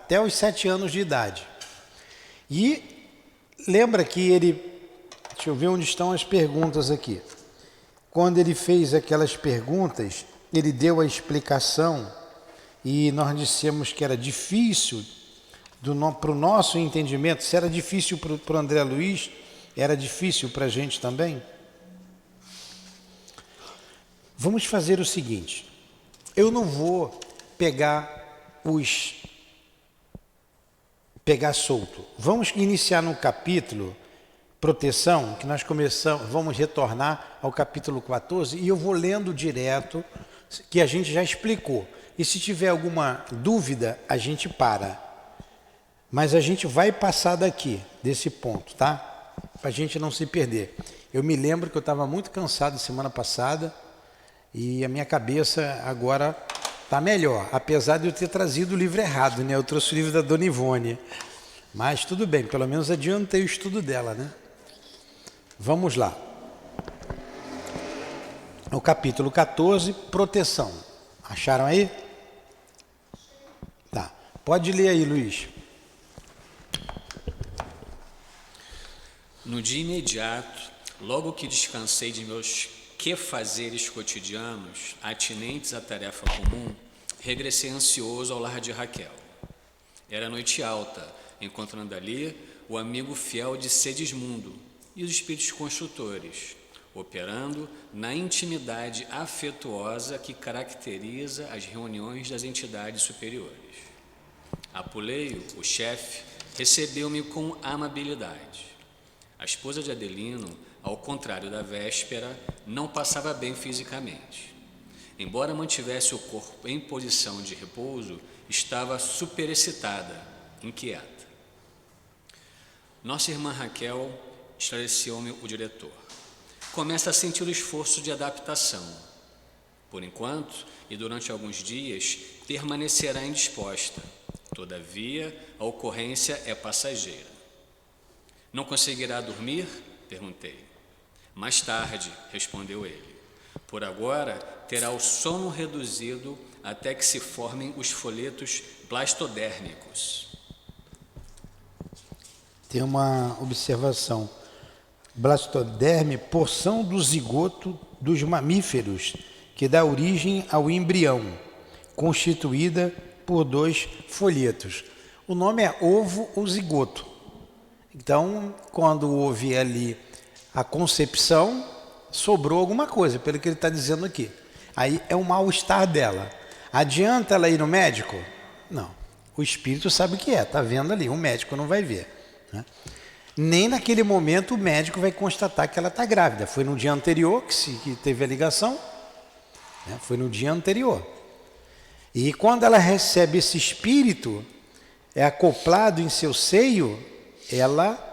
até os 7 anos de idade. E lembra que ele, deixa eu ver onde estão as perguntas aqui. Quando ele fez aquelas perguntas, ele deu a explicação e nós dissemos que era difícil, para o nosso entendimento, se era difícil para o André Luiz, era difícil para a gente também. Vamos fazer o seguinte, eu não vou pegar solto. Vamos iniciar no capítulo proteção, que nós vamos retornar ao capítulo 14 e eu vou lendo direto, que a gente já explicou. E se tiver alguma dúvida, a gente para. Mas a gente vai passar daqui, desse ponto, tá? Para a gente não se perder. Eu me lembro que eu estava muito cansado semana passada e a minha cabeça agora está melhor, apesar de eu ter trazido o livro errado, né? Eu trouxe o livro da Dona Ivone. Mas tudo bem, pelo menos adiantei o estudo dela, né? Vamos lá. O capítulo 14, proteção. Acharam aí? Tá. Pode ler aí, Luiz. No dia imediato, logo que descansei de meus quefazeres cotidianos, atinentes à tarefa comum, regressei ansioso ao lar de Raquel. Era noite alta, encontrando ali o amigo fiel de Segismundo e os espíritos construtores, operando na intimidade afetuosa que caracteriza as reuniões das entidades superiores. Apuleio, o chefe, recebeu-me com amabilidade. A esposa de Adelino, ao contrário da véspera, não passava bem fisicamente. Embora mantivesse o corpo em posição de repouso, estava superexcitada, inquieta. Nossa irmã Raquel, esclareceu-me o diretor, começa a sentir o esforço de adaptação. Por enquanto, e durante alguns dias, permanecerá indisposta. Todavia, a ocorrência é passageira. Não conseguirá dormir? Perguntei. Mais tarde, respondeu ele. Por agora, terá o sono reduzido até que se formem os folhetos blastodérmicos. Tem uma observação. Blastoderme, porção do zigoto dos mamíferos, que dá origem ao embrião, constituída por 2 folhetos. O nome é ovo ou zigoto. Então, quando houve ali a concepção, sobrou alguma coisa, pelo que ele está dizendo aqui. Aí é o mal-estar dela. Adianta ela ir no médico? Não. O espírito sabe o que é, está vendo ali, o médico não vai ver, né? Nem naquele momento o médico vai constatar que ela está grávida. Foi no dia anterior que teve a ligação, né? Foi no dia anterior. E quando ela recebe esse espírito, é acoplado em seu seio, ela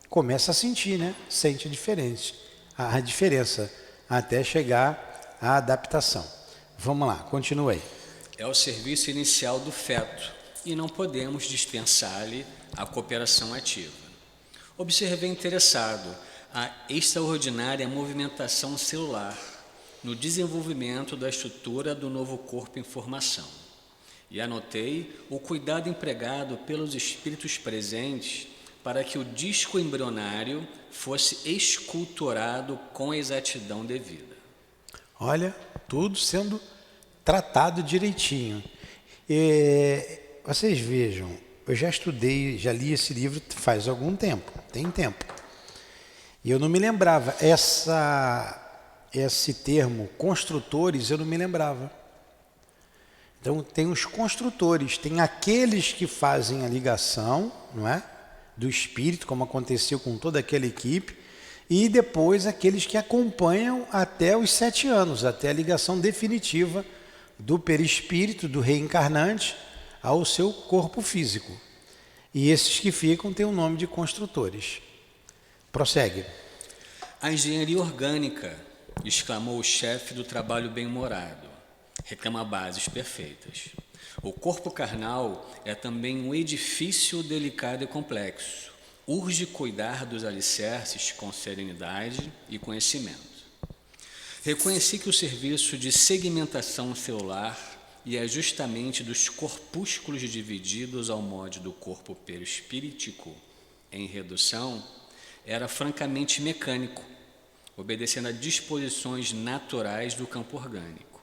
começa a sentir, né? Sente a diferença, até chegar à adaptação. Vamos lá, continue aí. É o serviço inicial do feto e não podemos dispensar-lhe a cooperação ativa. Observei interessado a extraordinária movimentação celular no desenvolvimento da estrutura do novo corpo em formação. E anotei o cuidado empregado pelos espíritos presentes para que o disco embrionário fosse esculturado com a exatidão devida. Olha, tudo sendo tratado direitinho. Vocês vejam, eu já estudei, já li esse livro faz algum tempo, tem tempo. E eu não me lembrava, esse termo construtores eu não me lembrava. Então tem os construtores, tem aqueles que fazem a ligação, não é? Do espírito, como aconteceu com toda aquela equipe, e depois aqueles que acompanham até os 7 anos, até a ligação definitiva do perispírito, do reencarnante, ao seu corpo físico. E esses que ficam têm o nome de construtores. Prossegue. A engenharia orgânica, exclamou o chefe do trabalho bem-humorado, reclama bases perfeitas. O corpo carnal é também um edifício delicado e complexo. Urge cuidar dos alicerces com serenidade e conhecimento. Reconheci que o serviço de segmentação celular e é justamente dos corpúsculos divididos ao modo do corpo perispíritico, em redução, era francamente mecânico, obedecendo a disposições naturais do campo orgânico.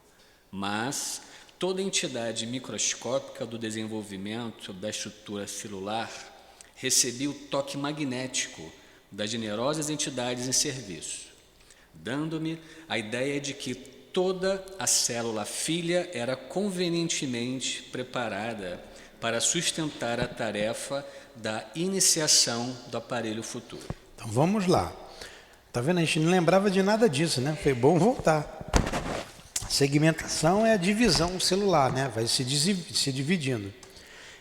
Mas toda entidade microscópica do desenvolvimento da estrutura celular recebia o toque magnético das generosas entidades em serviço, dando-me a ideia de que toda a célula filha era convenientemente preparada para sustentar a tarefa da iniciação do aparelho futuro. Então vamos lá. Tá vendo? A gente não lembrava de nada disso, né? Foi bom voltar. Segmentação é a divisão celular, né? Vai se dividindo.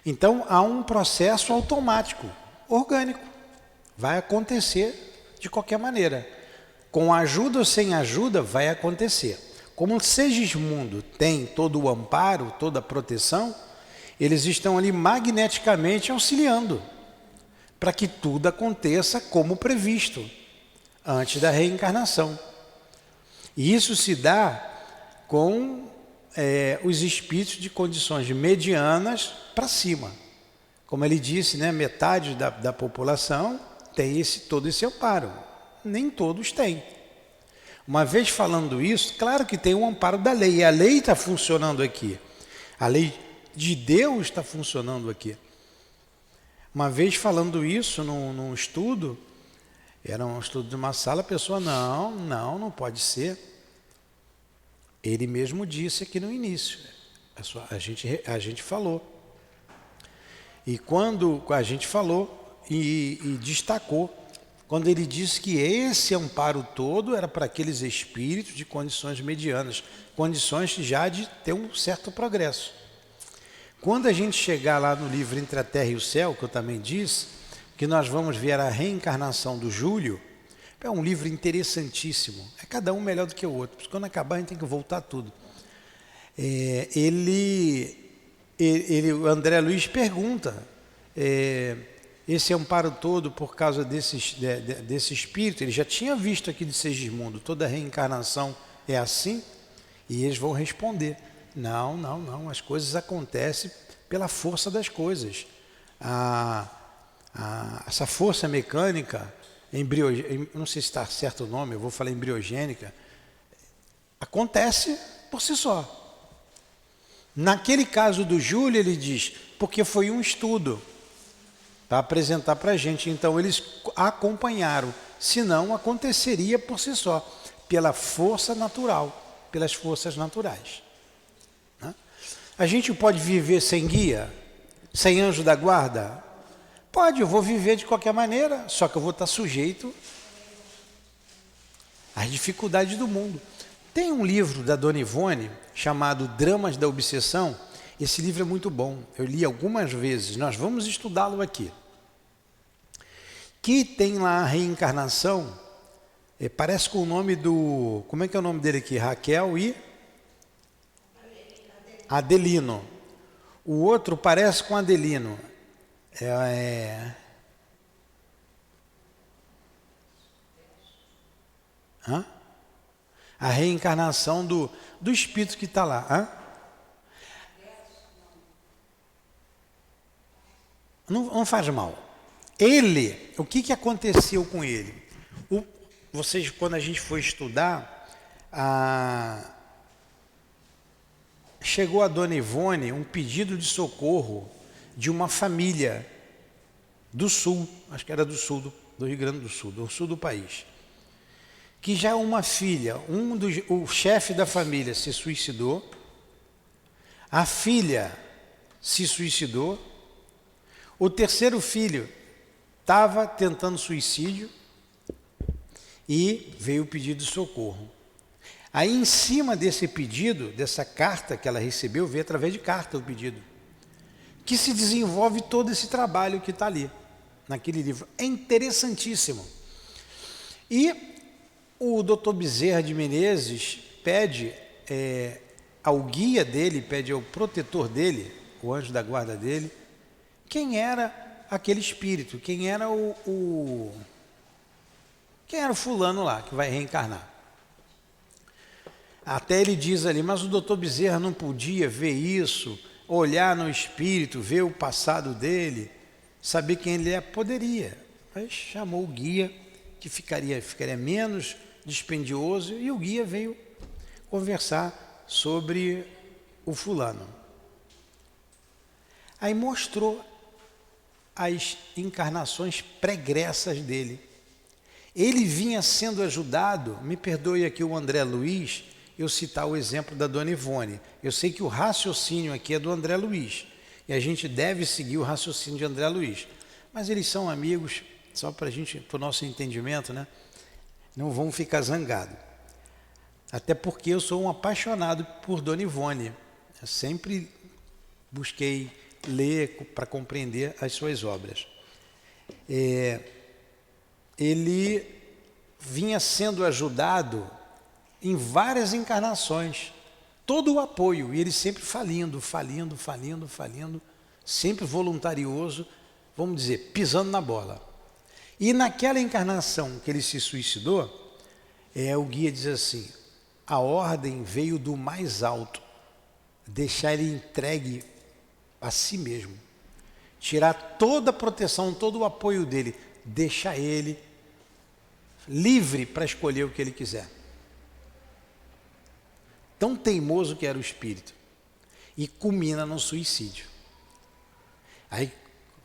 Então há um processo automático, orgânico. Vai acontecer de qualquer maneira. Com ajuda ou sem ajuda, vai acontecer. Como o Segismundo tem todo o amparo, toda a proteção, eles estão ali magneticamente auxiliando para que tudo aconteça como previsto, antes da reencarnação. E isso se dá com os espíritos de condições medianas para cima. Como ele disse, né, metade da população tem todo esse amparo. Nem todos têm. Uma vez falando isso, claro que tem o amparo da lei. E a lei está funcionando aqui. A lei de Deus está funcionando aqui. Uma vez falando isso num estudo, era um estudo de uma sala, a pessoa, não pode ser. Ele mesmo disse aqui no início. A gente falou. E quando a gente falou e destacou, quando ele disse que esse amparo todo era para aqueles espíritos de condições medianas, condições já de ter um certo progresso. Quando a gente chegar lá no livro Entre a Terra e o Céu, que eu também disse, que nós vamos ver a reencarnação do Júlio, é um livro interessantíssimo, é cada um melhor do que o outro, porque quando acabar a gente tem que voltar tudo. O André Luiz pergunta, esse amparo todo por causa desse espírito, ele já tinha visto aqui de Segismundo, toda reencarnação é assim, e eles vão responder, não, as coisas acontecem pela força das coisas. Essa força mecânica, não sei se está certo o nome, eu vou falar embriogênica, acontece por si só. Naquele caso do Júlio, ele diz, porque foi um estudo para apresentar para a gente, então eles acompanharam, senão aconteceria por si só, pela força natural, pelas forças naturais. Né? A gente pode viver sem guia, sem anjo da guarda? Pode, eu vou viver de qualquer maneira, só que eu vou estar sujeito às dificuldades do mundo. Tem um livro da Dona Ivone, chamado Dramas da Obsessão. Esse livro é muito bom, eu li algumas vezes, nós vamos estudá-lo aqui. Que tem lá a reencarnação, parece com o nome do... Como é que é o nome dele aqui? Raquel e... Adelino. O outro parece com Adelino. A reencarnação do espírito que está lá. Não faz mal. Ele, o que aconteceu com ele? Vocês, quando a gente foi estudar, chegou a Dona Ivone um pedido de socorro de uma família do sul, acho que era do sul, do Rio Grande do sul do país, que já uma filha, o chefe da família se suicidou, a filha se suicidou, o terceiro filho estava tentando suicídio e veio o pedido de socorro. Aí em cima desse pedido, dessa carta que ela recebeu, veio através de carta o pedido, que se desenvolve todo esse trabalho que está ali, naquele livro. É interessantíssimo. E o Dr. Bezerra de Menezes pede ao guia dele, pede ao protetor dele, o anjo da guarda dele, quem era aquele espírito, quem era quem era o fulano lá que vai reencarnar. Até ele diz ali, mas o doutor Bezerra não podia ver isso, olhar no espírito, ver o passado dele, saber quem ele é? Poderia, mas chamou o guia, que ficaria menos dispendioso, e o guia veio conversar sobre o fulano. Aí mostrou as encarnações pregressas dele. Ele vinha sendo ajudado, me perdoe aqui o André Luiz, eu citar o exemplo da Dona Ivone. Eu sei que o raciocínio aqui é do André Luiz, e a gente deve seguir o raciocínio de André Luiz. Mas eles são amigos, só para o nosso entendimento, né? Não vão ficar zangados. Até porque eu sou um apaixonado por Dona Ivone. Eu sempre busquei ler para compreender as suas obras. Ele vinha sendo ajudado em várias encarnações, todo o apoio, e ele sempre falindo, sempre voluntarioso, vamos dizer, pisando na bola. E naquela encarnação que ele se suicidou, o guia diz assim, a ordem veio do mais alto, deixar ele entregue a si mesmo, tirar toda a proteção, todo o apoio dele, deixar ele livre para escolher o que ele quiser. Tão teimoso que era o espírito, e culmina no suicídio. Aí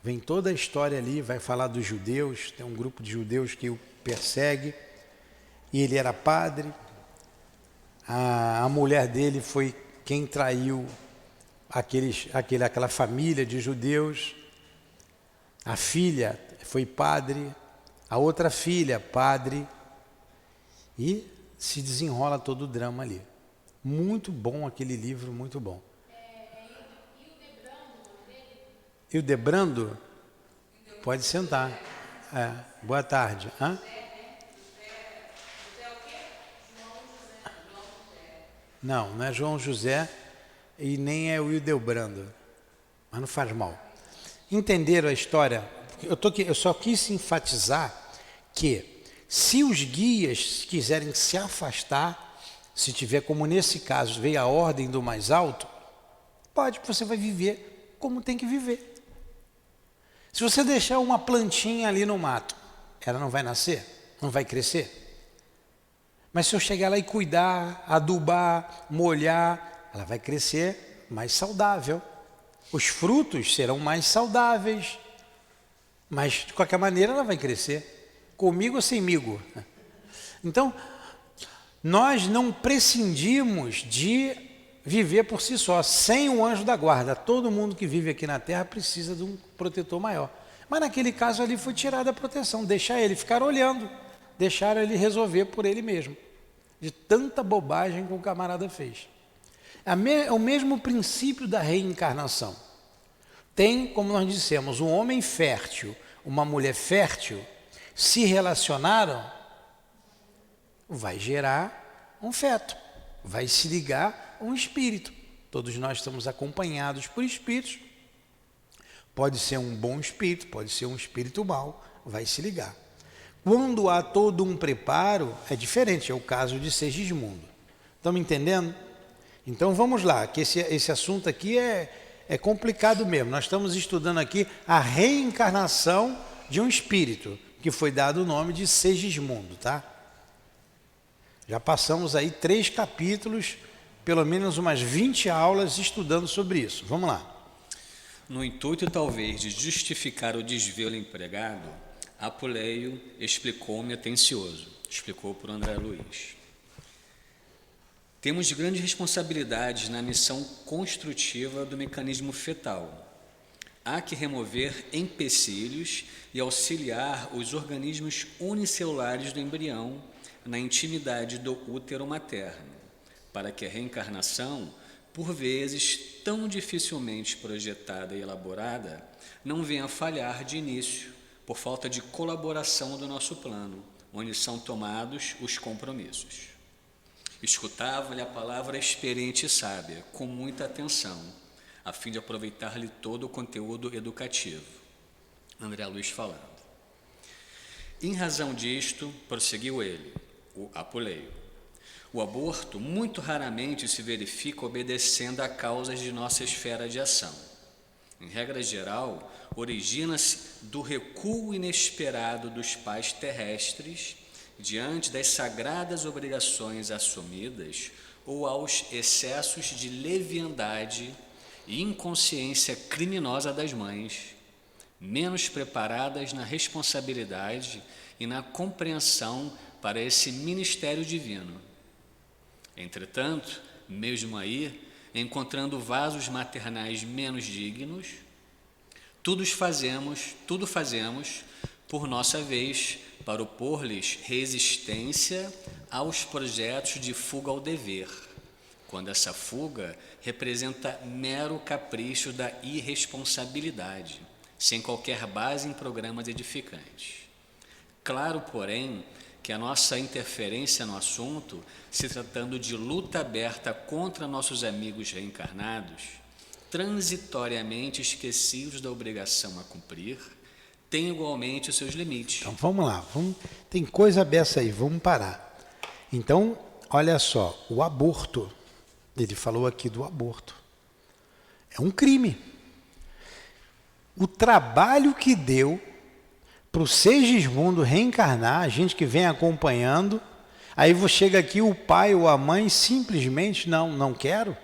vem toda a história ali, vai falar dos judeus, tem um grupo de judeus que o persegue, e ele era padre, a mulher dele foi quem traiu aquela família de judeus, a filha foi padre, a outra filha padre, e se desenrola todo o drama ali. Muito bom aquele livro, muito bom. Hildebrando? Pode sentar. Boa tarde. Hã? Não é João José e nem é o Hildebrando, mas não faz mal. Entenderam a história? Eu só quis enfatizar que se os guias quiserem se afastar, se tiver, como nesse caso, veio a ordem do mais alto, você vai viver como tem que viver. Se você deixar uma plantinha ali no mato, ela não vai nascer, não vai crescer. Mas se eu chegar lá e cuidar, adubar, molhar, ela vai crescer mais saudável. Os frutos serão mais saudáveis, mas de qualquer maneira ela vai crescer, comigo ou semigo. Então, nós não prescindimos de viver por si só, sem o anjo da guarda. Todo mundo que vive aqui na Terra precisa de um protetor maior. Mas naquele caso ali foi tirada a proteção, deixar ele ficar olhando, deixar ele resolver por ele mesmo, de tanta bobagem que o camarada fez. É o mesmo princípio da reencarnação. Tem, como nós dissemos, um homem fértil, uma mulher fértil, se relacionaram, vai gerar um feto, vai se ligar a um espírito. Todos nós estamos acompanhados por espíritos. Pode ser um bom espírito, pode ser um espírito mau, vai se ligar. Quando há todo um preparo, é diferente, é o caso de Segismundo. Estão me entendendo? Então vamos lá, que esse assunto aqui é complicado mesmo. Nós estamos estudando aqui a reencarnação de um espírito, que foi dado o nome de Segismundo, tá? Já passamos aí 3 capítulos, pelo menos umas 20 aulas estudando sobre isso. Vamos lá. No intuito, talvez, de justificar o desvelo empregado, Apuleio explicou-me atencioso, explicou por André Luiz. Temos grandes responsabilidades na missão construtiva do mecanismo fetal. Há que remover empecilhos e auxiliar os organismos unicelulares do embrião na intimidade do útero materno, para que a reencarnação, por vezes tão dificilmente projetada e elaborada, não venha a falhar de início, por falta de colaboração do nosso plano, onde são tomados os compromissos. Escutava-lhe a palavra experiente e sábia, com muita atenção, a fim de aproveitar-lhe todo o conteúdo educativo. André Luiz falando. Em razão disto, prosseguiu ele, o Apuleio, O aborto muito raramente se verifica obedecendo a causas de nossa esfera de ação. Em regra geral, origina-se do recuo inesperado dos pais terrestres diante das sagradas obrigações assumidas ou aos excessos de leviandade e inconsciência criminosa das mães, menos preparadas na responsabilidade e na compreensão para esse ministério divino. Entretanto, mesmo aí, encontrando vasos maternais menos dignos, tudo fazemos, por nossa vez, para opor-lhes resistência aos projetos de fuga ao dever, quando essa fuga representa mero capricho da irresponsabilidade, sem qualquer base em programas edificantes. Claro, porém, que a nossa interferência no assunto, se tratando de luta aberta contra nossos amigos reencarnados, transitoriamente esquecidos da obrigação a cumprir, tem igualmente os seus limites. Então vamos lá, tem coisa dessa aí, vamos parar. Então, olha só, o aborto, ele falou aqui do aborto, é um crime. O trabalho que deu para o Segismundo reencarnar, a gente que vem acompanhando, aí chega aqui o pai ou a mãe simplesmente, não quero,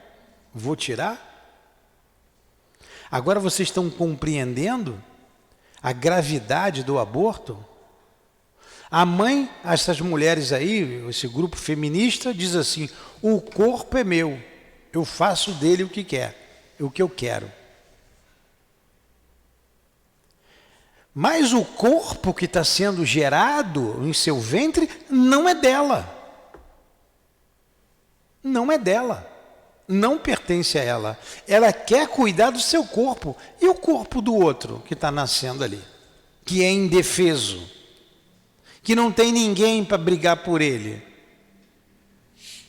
vou tirar. Agora vocês estão compreendendo a gravidade do aborto? A mãe, essas mulheres aí, esse grupo feminista, diz assim, o corpo é meu, eu faço dele o que eu quero. Mas o corpo que está sendo gerado em seu ventre não é dela. Não é dela. Não pertence a ela. Ela quer cuidar do seu corpo. E o corpo do outro que está nascendo ali? Que é indefeso. Que não tem ninguém para brigar por ele.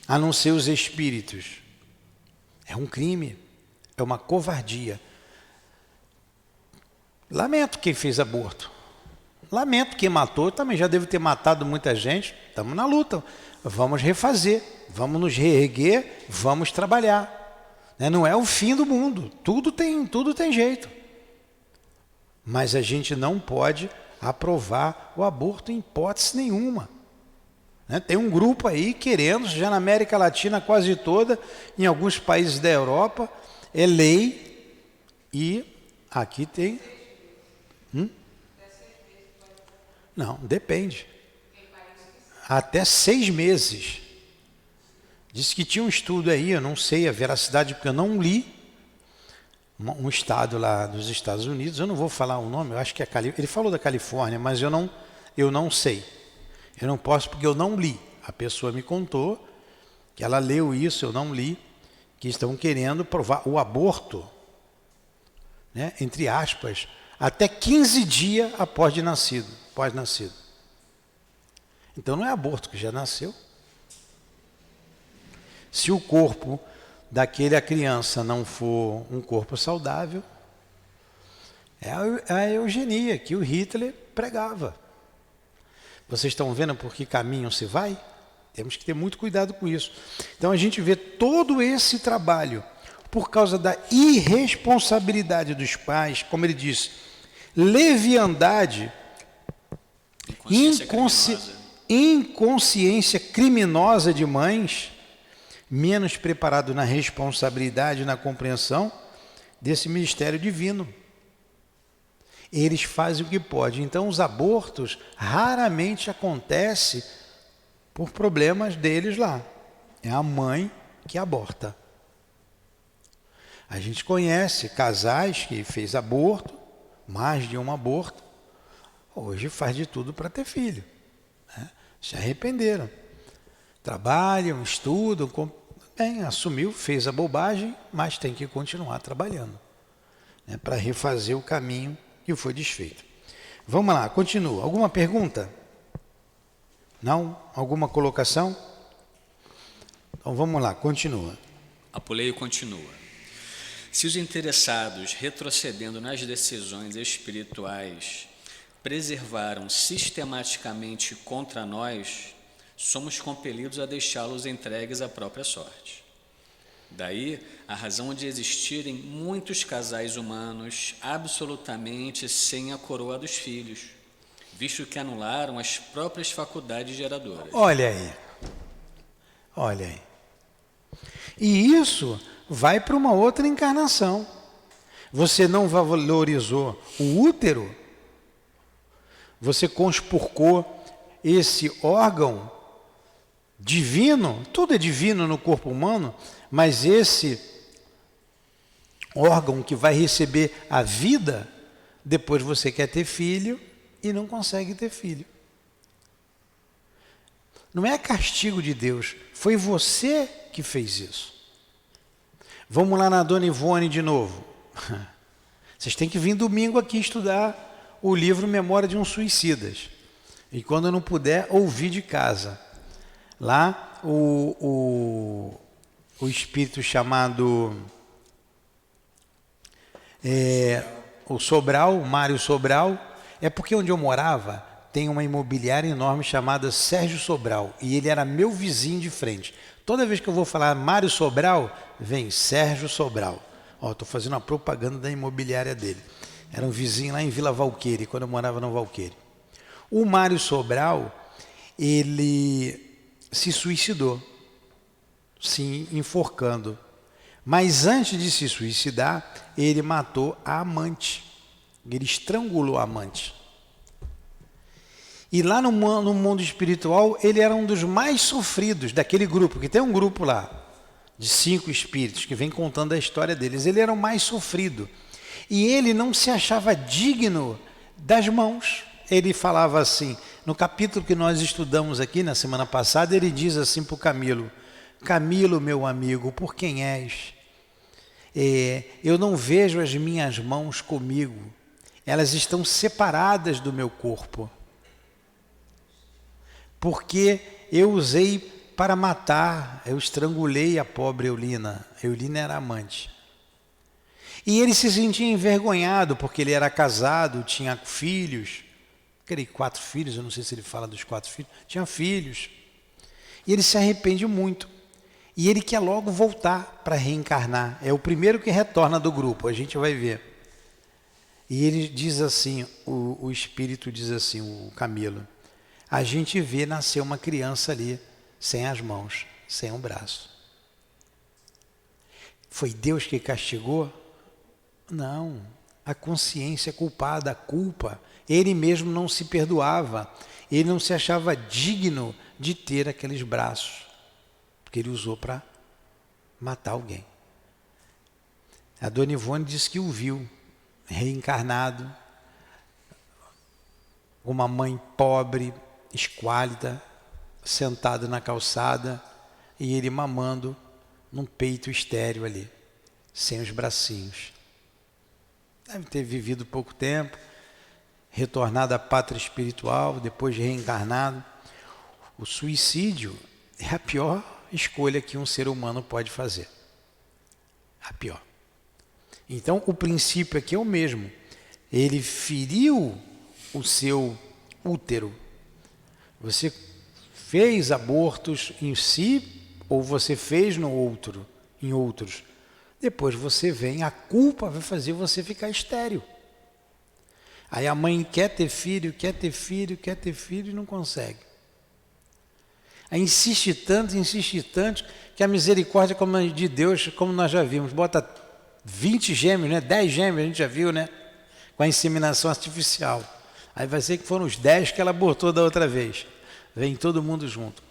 A não ser os espíritos. É um crime. É uma covardia. Lamento quem fez aborto. Lamento quem matou. Também já deve ter matado muita gente. Estamos na luta. Vamos refazer. Vamos nos reerguer. Vamos trabalhar. Não é o fim do mundo. Tudo tem jeito. Mas a gente não pode aprovar o aborto em hipótese nenhuma. Tem um grupo aí querendo, já na América Latina quase toda, em alguns países da Europa, é lei e aqui tem... Não, depende. Até 6 meses. Disse que tinha um estudo aí, eu não sei a veracidade, porque eu não li, um estado lá dos Estados Unidos, eu não vou falar o nome, eu acho que é ele falou da Califórnia, mas eu não sei. Eu não posso porque eu não li. A pessoa me contou que ela leu isso, eu não li, que estão querendo provar o aborto, entre aspas, até 15 dias após nascido. Então não é aborto que já nasceu. Se o corpo daquela criança não for um corpo saudável, é a eugenia que o Hitler pregava. Vocês estão vendo por que caminho se vai? Temos que ter muito cuidado com isso. Então a gente vê todo esse trabalho por causa da irresponsabilidade dos pais, como ele diz, leviandade, inconsciência criminosa de mães, menos preparado na responsabilidade e na compreensão desse ministério divino. Eles fazem o que podem. Então os abortos raramente acontecem por problemas deles lá. É a mãe que aborta. A gente conhece casais que fez aborto, mais de um aborto, hoje faz de tudo para ter filho. Se arrependeram. Trabalham, estudam, assumiu, fez a bobagem, mas tem que continuar trabalhando, para refazer o caminho que foi desfeito. Vamos lá, continua. Alguma pergunta? Não? Alguma colocação? Então vamos lá, continua. Apuleio continua. Se os interessados, retrocedendo nas decisões espirituais, preservaram sistematicamente contra nós, somos compelidos a deixá-los entregues à própria sorte. Daí a razão de existirem muitos casais humanos absolutamente sem a coroa dos filhos, visto que anularam as próprias faculdades geradoras. Olha aí. Olha aí. E isso vai para uma outra encarnação. Você não valorizou o útero, você conspurcou esse órgão divino, tudo é divino no corpo humano, mas esse órgão que vai receber a vida, depois você quer ter filho e não consegue ter filho. Não é castigo de Deus, foi você que fez isso. Vamos lá na Dona Ivone de novo. Vocês têm que vir domingo aqui estudar o livro Memória de um Suicidas. E quando não puder, ouvir de casa. Lá o espírito chamado o Sobral, o Mário Sobral, é porque onde eu morava tem uma imobiliária enorme chamada Sérgio Sobral, e ele era meu vizinho de frente. Toda vez que eu vou falar Mário Sobral, vem Sérgio Sobral. Estou fazendo uma propaganda da imobiliária dele. Era um vizinho lá em Vila Valqueire, quando eu morava no Valqueire. O Mário Sobral, ele se suicidou, se enforcando. Mas antes de se suicidar, ele matou a amante. Ele estrangulou a amante. E lá no mundo espiritual, ele era um dos mais sofridos daquele grupo, que tem um grupo lá, de 5 espíritos, que vem contando a história deles. Ele era o mais sofrido. E ele não se achava digno das mãos. Ele falava assim, no capítulo que nós estudamos aqui na semana passada, ele diz assim para o Camilo: Camilo, meu amigo, por quem és? Eu não vejo as minhas mãos comigo, elas estão separadas do meu corpo. Porque eu usei para matar, eu estrangulei a pobre Eulina. Eulina era amante. E ele se sentia envergonhado, porque ele era casado, tinha filhos, creio 4 filhos, eu não sei se ele fala dos 4 filhos, tinha filhos. E ele se arrepende muito. E ele quer logo voltar para reencarnar. É o primeiro que retorna do grupo, a gente vai ver. E ele diz assim, o espírito diz assim, o Camilo: a gente vê nascer uma criança ali, sem as mãos, sem um braço. Foi Deus que castigou? Não, a consciência culpada, a culpa. Ele mesmo não se perdoava, ele não se achava digno de ter aqueles braços, porque ele usou para matar alguém. A Dona Ivone disse que o viu, reencarnado, uma mãe pobre, esquálida, sentado na calçada, e ele mamando num peito estéril ali, sem os bracinhos. Deve ter vivido pouco tempo, retornado à pátria espiritual, depois de reencarnado. O suicídio é a pior escolha que um ser humano pode fazer. A pior. Então, o princípio aqui é o mesmo. Ele feriu o seu útero. Você fez abortos em si ou você fez no outro, em outros. Depois você vem, a culpa vai fazer você ficar estéril. Aí a mãe quer ter filho, quer ter filho, quer ter filho e não consegue. Aí insiste tanto, que a misericórdia de Deus, como nós já vimos, bota 20 gêmeos, né? 10 gêmeos, a gente já viu, né? Com a inseminação artificial. Aí vai ser que foram os 10 que ela abortou da outra vez. Vem todo mundo junto.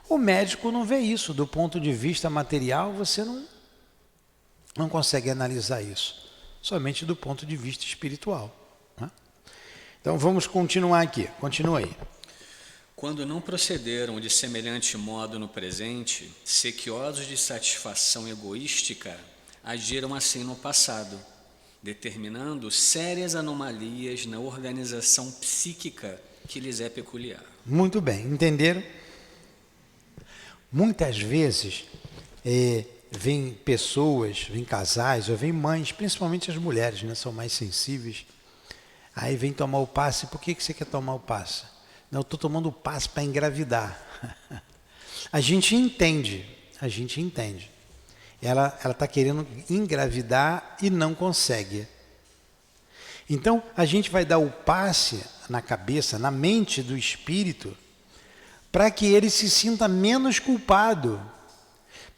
O médico não vê isso. Do ponto de vista material, você não consegue analisar isso. Somente do ponto de vista espiritual. Né? Então vamos continuar aqui. Continua aí. Quando não procederam de semelhante modo no presente, sequiosos de satisfação egoística, agiram assim no passado, determinando sérias anomalias na organização psíquica que lhes é peculiar. Muito bem, entenderam? Muitas vezes vem pessoas, vem casais, ou vem mães, principalmente as mulheres, né, são mais sensíveis. Aí vem tomar o passe. Por que você quer tomar o passe? Não, eu estou tomando o passe para engravidar. A gente entende. Ela está querendo engravidar e não consegue. Então, a gente vai dar o passe na cabeça, na mente do espírito, para que ele se sinta menos culpado,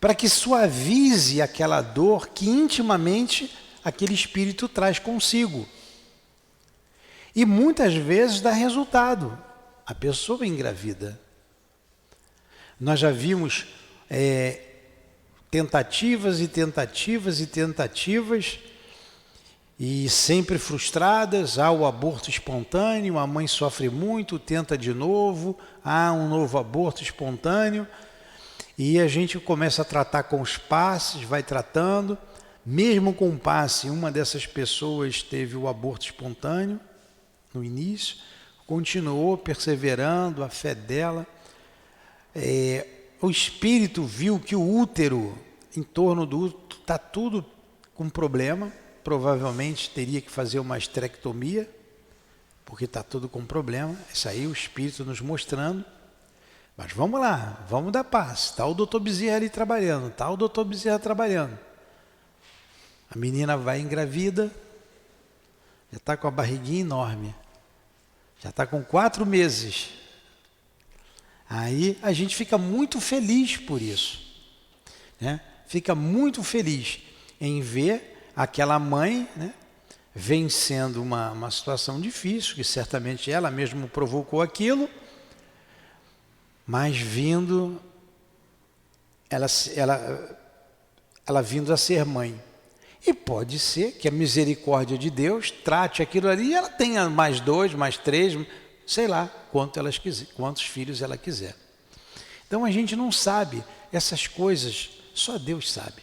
para que suavize aquela dor que intimamente aquele espírito traz consigo. E muitas vezes dá resultado. A pessoa engravida. Nós já vimos tentativas e sempre frustradas. Há o aborto espontâneo, a mãe sofre muito, tenta de novo, há um novo aborto espontâneo, e a gente começa a tratar com os passes, vai tratando. Mesmo com o passe, uma dessas pessoas teve o aborto espontâneo no início, continuou perseverando, a fé dela. O espírito viu que o útero, em torno do útero, está tudo com problema, provavelmente teria que fazer uma esterectomia, porque está tudo com problema. Isso aí o espírito nos mostrando. Mas vamos lá, vamos dar paz. Está o doutor Bezerra ali trabalhando, A menina vai engravida, já está com a barriguinha enorme, já está com 4 meses. Aí a gente fica muito feliz por isso, né? Fica muito feliz em ver aquela mãe, né, vencendo uma situação difícil, que certamente ela mesma provocou aquilo, mas ela vindo a ser mãe. E pode ser que a misericórdia de Deus trate aquilo ali e ela tenha mais 2, mais 3, sei lá, quantos filhos ela quiser. Então a gente não sabe essas coisas, só Deus sabe.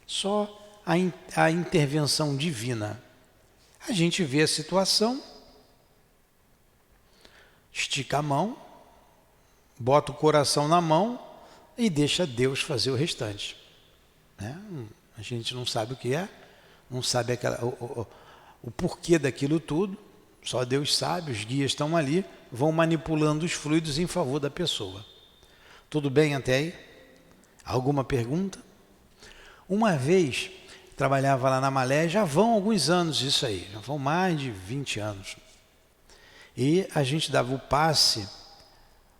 Só a intervenção divina. A gente vê a situação, estica a mão, bota o coração na mão e deixa Deus fazer o restante, né? A gente não sabe o que é, não sabe o porquê daquilo tudo, só Deus sabe, os guias estão ali, vão manipulando os fluidos em favor da pessoa. Tudo bem até aí? Alguma pergunta? Uma vez, trabalhava lá na Malé, já vão alguns anos isso aí, já vão mais de 20 anos. E a gente dava o passe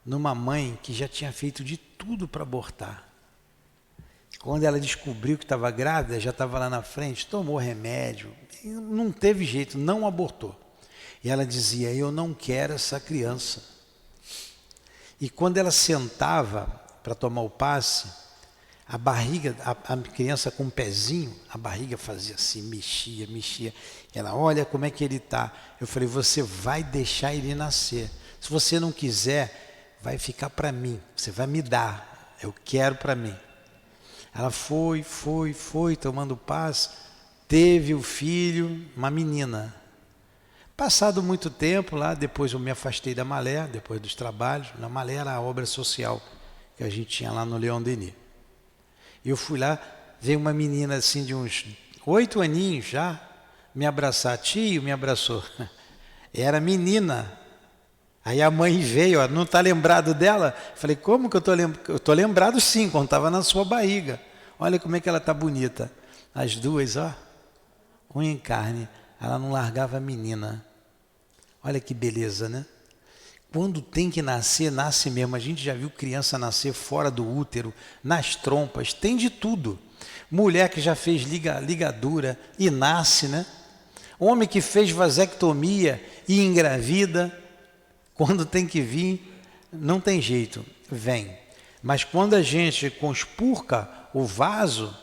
numa mãe que já tinha feito de tudo para abortar. Quando ela descobriu que estava grávida, já estava lá na frente, tomou remédio, não teve jeito, não abortou. E ela dizia, eu não quero essa criança. E quando ela sentava para tomar o passe, a barriga, a criança com um pezinho, a barriga fazia assim, mexia. Ela, olha como é que ele está. Eu falei, você vai deixar ele nascer. Se você não quiser, vai ficar para mim, você vai me dar, eu quero para mim. Ela foi, tomando passe, teve o filho, uma menina. Passado muito tempo lá, depois eu me afastei da Malé, depois dos trabalhos. Na Malé era a obra social que a gente tinha lá no Leão Denis. E eu fui lá, veio uma menina assim de uns 8 aninhos já, me abraçar. Tio, me abraçou. Era menina. Aí a mãe veio, ó, não está lembrado dela? Falei, como que eu estou lembrado? Eu estou lembrado sim, quando estava na sua barriga. Olha como é que ela está bonita. As duas, ó, unha em carne. Ela não largava a menina. Olha que beleza, né? Quando tem que nascer, nasce mesmo. A gente já viu criança nascer fora do útero, nas trompas, tem de tudo. Mulher que já fez ligadura e nasce, né? Homem que fez vasectomia e engravida. Quando tem que vir, não tem jeito, vem. Mas quando a gente conspurca o vaso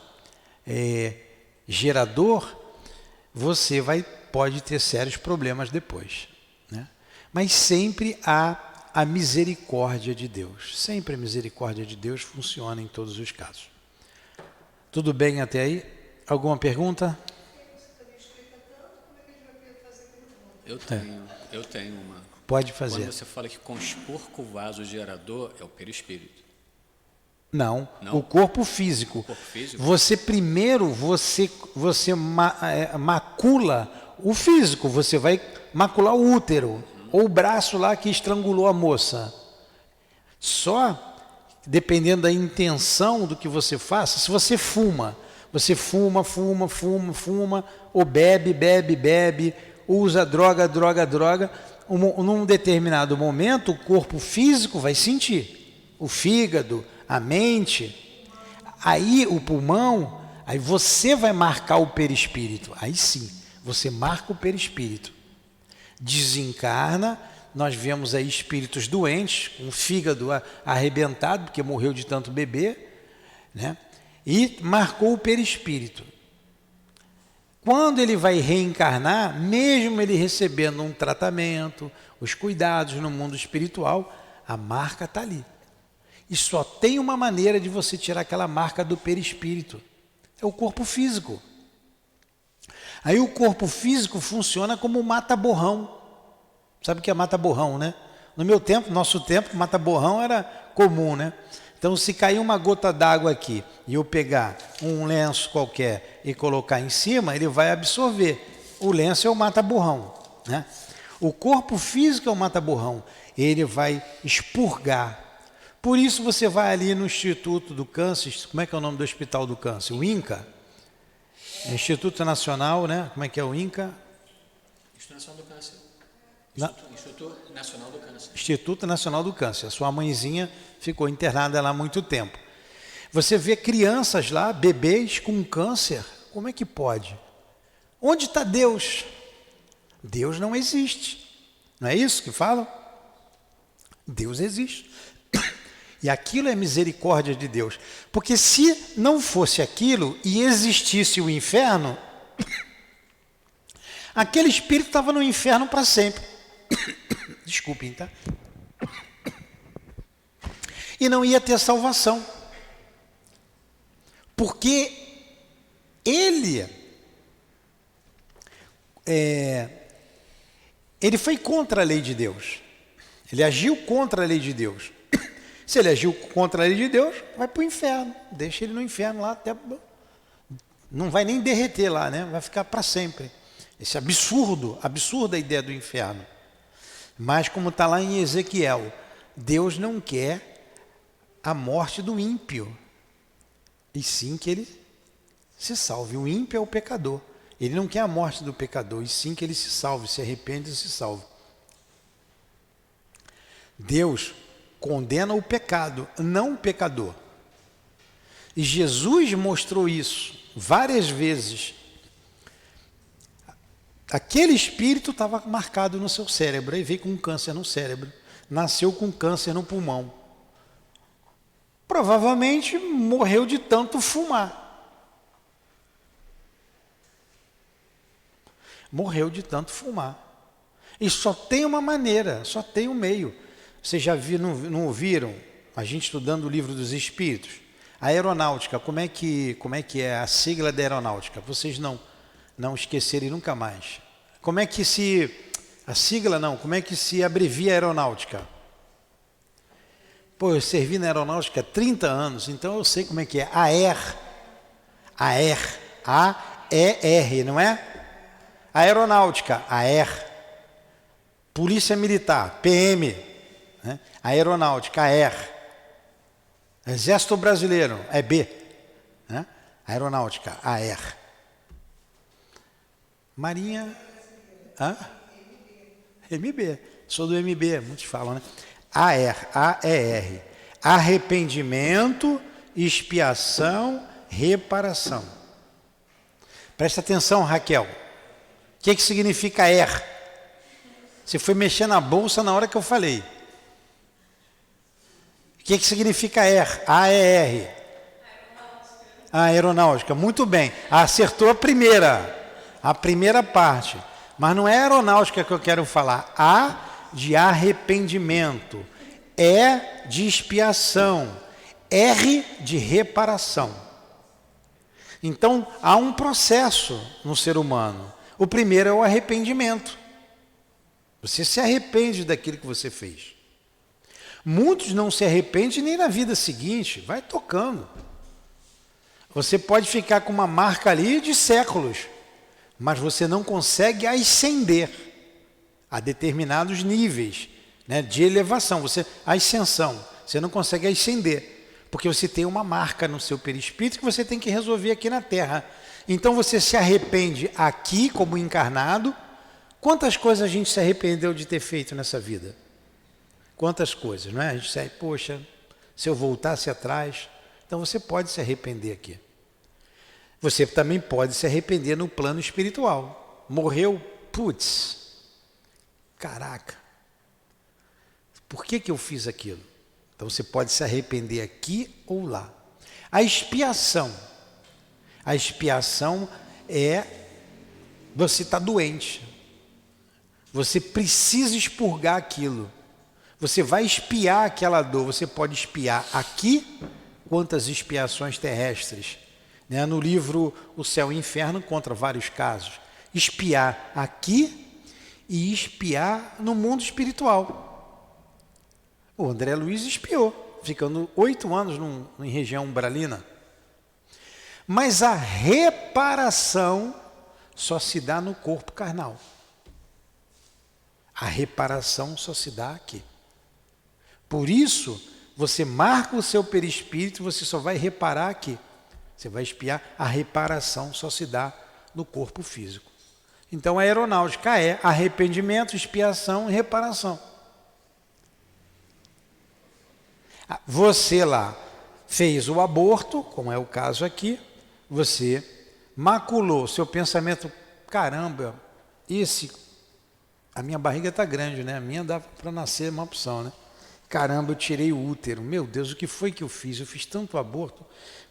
gerador, você pode ter sérios problemas depois, né? Mas sempre há a misericórdia de Deus. Sempre a misericórdia de Deus funciona em todos os casos. Tudo bem até aí? Alguma pergunta? Eu tenho uma. Pode fazer. Quando você fala que conspurca o vaso gerador, é o perispírito. Não, o corpo físico. O corpo físico? Você primeiro, macula o físico, você vai macular o útero. Ou o braço lá que estrangulou a moça. Só dependendo da intenção do que você faça, se você fuma, ou bebe, usa droga, num determinado momento o corpo físico vai sentir, o fígado, a mente, aí o pulmão, aí você vai marcar o perispírito, aí sim, você marca o perispírito, desencarna. Nós vemos aí espíritos doentes, com o fígado arrebentado, porque morreu de tanto beber, né? E marcou o perispírito. Quando ele vai reencarnar, mesmo ele recebendo um tratamento, os cuidados no mundo espiritual, a marca está ali. E só tem uma maneira de você tirar aquela marca do perispírito, é o corpo físico. Aí o corpo físico funciona como um mata-borrão. Sabe o que é mata-borrão, né? No meu tempo, nosso tempo, mata-borrão era comum, né? Então, se cair uma gota d'água aqui e eu pegar um lenço qualquer e colocar em cima, ele vai absorver. O lenço é o mata-borrão, né? O corpo físico é o mata-borrão. Ele vai expurgar. Por isso você vai ali no Instituto do Câncer, como é que é o nome do Hospital do Câncer? O INCA? Instituto Nacional, né? Como é que é o INCA? Instituto Nacional do Câncer. Instituto Nacional do Câncer. Instituto Nacional do Câncer. A sua mãezinha ficou internada lá há muito tempo. Você vê crianças lá, bebês com câncer. Como é que pode? Onde está Deus? Deus não existe. Não é isso que falam? Deus existe. E aquilo é misericórdia de Deus. Porque se não fosse aquilo e existisse o inferno, aquele espírito estava no inferno para sempre. Desculpem, tá? E não ia ter salvação. Porque ele foi contra a lei de Deus. Ele agiu contra a lei de Deus. Se ele agiu contra a lei de Deus, vai para o inferno. Deixa ele no inferno lá até... Não vai nem derreter lá, né? Vai ficar para sempre. Esse absurda ideia do inferno. Mas como está lá em Ezequiel, Deus não quer a morte do ímpio, e sim que ele se salve. O ímpio é o pecador. Ele não quer a morte do pecador, e sim que ele se salve, se arrepende e se salve. Deus condena o pecado, não o pecador. E Jesus mostrou isso várias vezes. Aquele espírito estava marcado no seu cérebro, aí veio com um câncer no cérebro, nasceu com câncer no pulmão. Provavelmente morreu de tanto fumar. Morreu de tanto fumar. E só tem uma maneira, só tem um meio. Vocês já viram, não ouviram a gente estudando o livro dos Espíritos? A aeronáutica, como é que é a sigla da aeronáutica? Vocês não esquecerem nunca mais. Como é que como é que se abrevia a aeronáutica? Pô, eu servi na aeronáutica há 30 anos, então eu sei como é que é. AER, não é? Aeronáutica, AER. Polícia Militar, PM, né? Aeronáutica, AER. Exército Brasileiro, é B, né? Aeronáutica, AER. Marinha, MB, sou do MB, muitos falam, né? AER, arrependimento, expiação, reparação. Presta atenção, Raquel. O que significa AER? Você foi mexer na bolsa na hora que eu falei. O que significa AER? AER. Aeronáutica, muito bem. Acertou a primeira parte. Mas não é aeronáutica que eu quero falar. A de arrependimento. E de expiação. R de reparação. Então, há um processo no ser humano. O primeiro é o arrependimento. Você se arrepende daquilo que você fez. Muitos não se arrependem nem na vida seguinte. Vai tocando. Você pode ficar com uma marca ali de séculos, mas você não consegue ascender a determinados níveis, né, de elevação. A ascensão, você não consegue ascender, porque você tem uma marca no seu perispírito que você tem que resolver aqui na Terra. Então você se arrepende aqui como encarnado. Quantas coisas a gente se arrependeu de ter feito nessa vida? Quantas coisas, não é? A gente sai, poxa, se eu voltasse atrás. Então você pode se arrepender aqui. Você também pode se arrepender no plano espiritual. Morreu, putz, caraca, por que eu fiz aquilo? Então você pode se arrepender aqui ou lá. A expiação é você está doente. Você precisa expurgar aquilo. Você vai expiar aquela dor. Você pode expiar aqui. Quantas expiações terrestres? Né? No livro O Céu e o Inferno conta vários casos. Expiar aqui e expiar no mundo espiritual. O André Luiz expiou, ficando 8 anos em região umbralina. Mas a reparação só se dá no corpo carnal. A reparação só se dá aqui. Por isso, você marca o seu perispírito, você só vai reparar aqui. Você vai expiar, a reparação só se dá no corpo físico. Então a aeronáutica é arrependimento, expiação e reparação. Você lá fez o aborto, como é o caso aqui, você maculou seu pensamento, caramba, a minha barriga está grande, né? A minha dá para nascer uma opção, né? Caramba, eu tirei o útero. Meu Deus, o que foi que eu fiz? Eu fiz tanto aborto.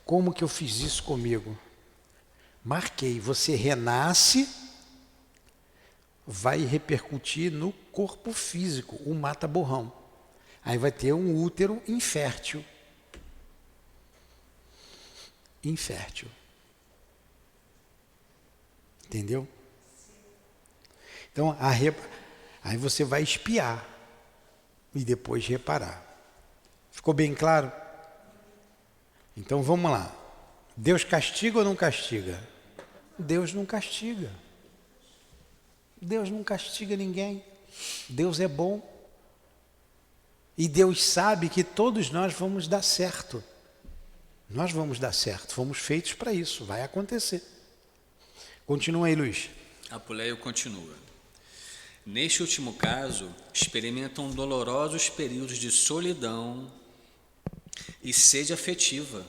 Como que eu fiz isso comigo? Marquei. Você renasce, vai repercutir no corpo físico, o mata-borrão. Aí vai ter um útero infértil. Infértil. Entendeu? Então, aí você vai expiar e depois reparar. Ficou bem claro? Então vamos lá. Deus castiga ou não castiga? Deus não castiga. Deus não castiga ninguém. Deus é bom. E Deus sabe que todos nós vamos dar certo. Nós vamos dar certo. Fomos feitos para isso. Vai acontecer. Continua aí, Luiz. Apuleio continua. Neste último caso, experimentam dolorosos períodos de solidão e sede afetiva,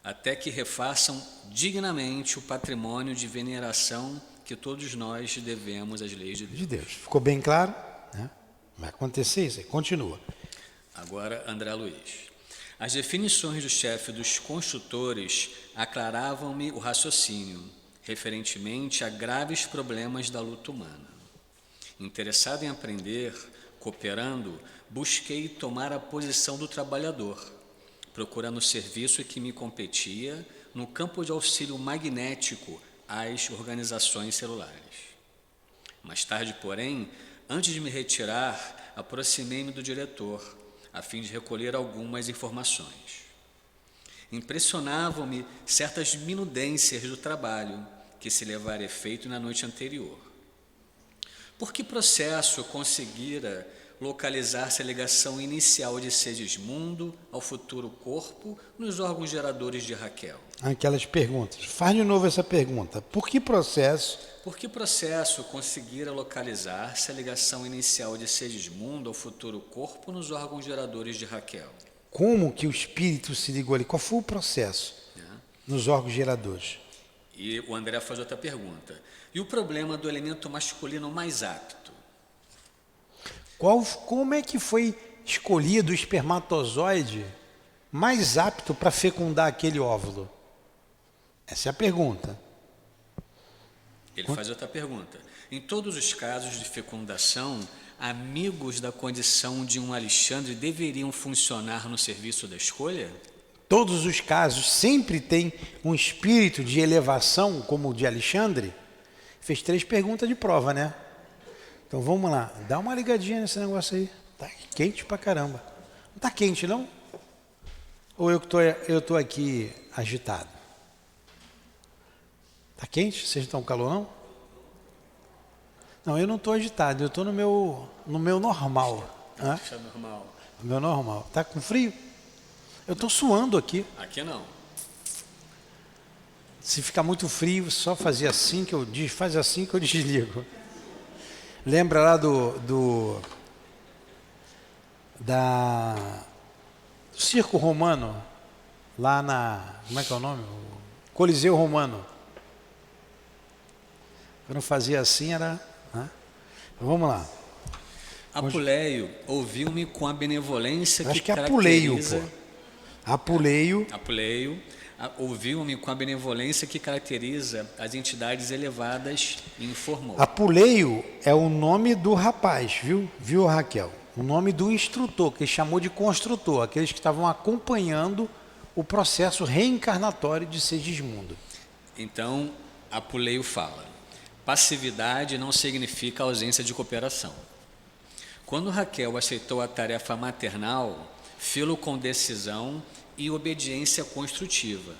até que refaçam dignamente o patrimônio de veneração que todos nós devemos às leis de Deus. De Deus. Ficou bem claro? Né? Vai acontecer isso aí. Continua. Agora, André Luiz. As definições do chefe dos construtores aclaravam-me o raciocínio, referentemente a graves problemas da luta humana. Interessado em aprender, cooperando, busquei tomar a posição do trabalhador, procurando o serviço que me competia no campo de auxílio magnético às organizações celulares. Mais tarde, porém, antes de me retirar, aproximei-me do diretor, a fim de recolher algumas informações. Impressionavam-me certas minudências do trabalho que se levara a efeito na noite anterior. Por que processo conseguira localizar-se a ligação inicial de Segismundo ao futuro corpo nos órgãos geradores de Raquel? Aquelas perguntas. Faz de novo essa pergunta. Por que processo conseguira localizar-se a ligação inicial de Segismundo ao futuro corpo nos órgãos geradores de Raquel? Como que o espírito se ligou ali? Qual foi o processo nos órgãos geradores? E o André faz outra pergunta. E o problema do elemento masculino mais apto? Como é que foi escolhido o espermatozoide mais apto para fecundar aquele óvulo? Essa é a pergunta. Ele faz outra pergunta. Em todos os casos de fecundação, amigos da condição de um Alexandre deveriam funcionar no serviço da escolha? Todos os casos sempre tem um espírito de elevação, como o de Alexandre? Fez 3 perguntas de prova, né? Então vamos lá, dá uma ligadinha nesse negócio aí. Tá quente pra caramba. Não tá quente, não? Ou eu tô aqui agitado? Tá quente? Vocês não estão com calor, não? Não, eu não estou agitado, eu estou no meu normal. Hã? Tá normal. No meu normal. Tá com frio? Eu estou suando aqui. Aqui não. Se ficar muito frio, só fazer assim que eu faz assim que eu desligo. Lembra lá do circo romano, lá como é que é o nome? O Coliseu Romano. Quando fazia assim era... Né? Então, vamos lá. Apuleio ouviu-me com a benevolência Acho que é caracteriza... Apuleio, pô. Apuleio. Ouviu-me com a benevolência que caracteriza as entidades elevadas e informou. Apuleio é o nome do rapaz, viu, Raquel? O nome do instrutor, que ele chamou de construtor, aqueles que estavam acompanhando o processo reencarnatório de Segismundo. Então, Apuleio fala: passividade não significa ausência de cooperação. Quando Raquel aceitou a tarefa maternal, fê-lo com decisão e obediência construtiva.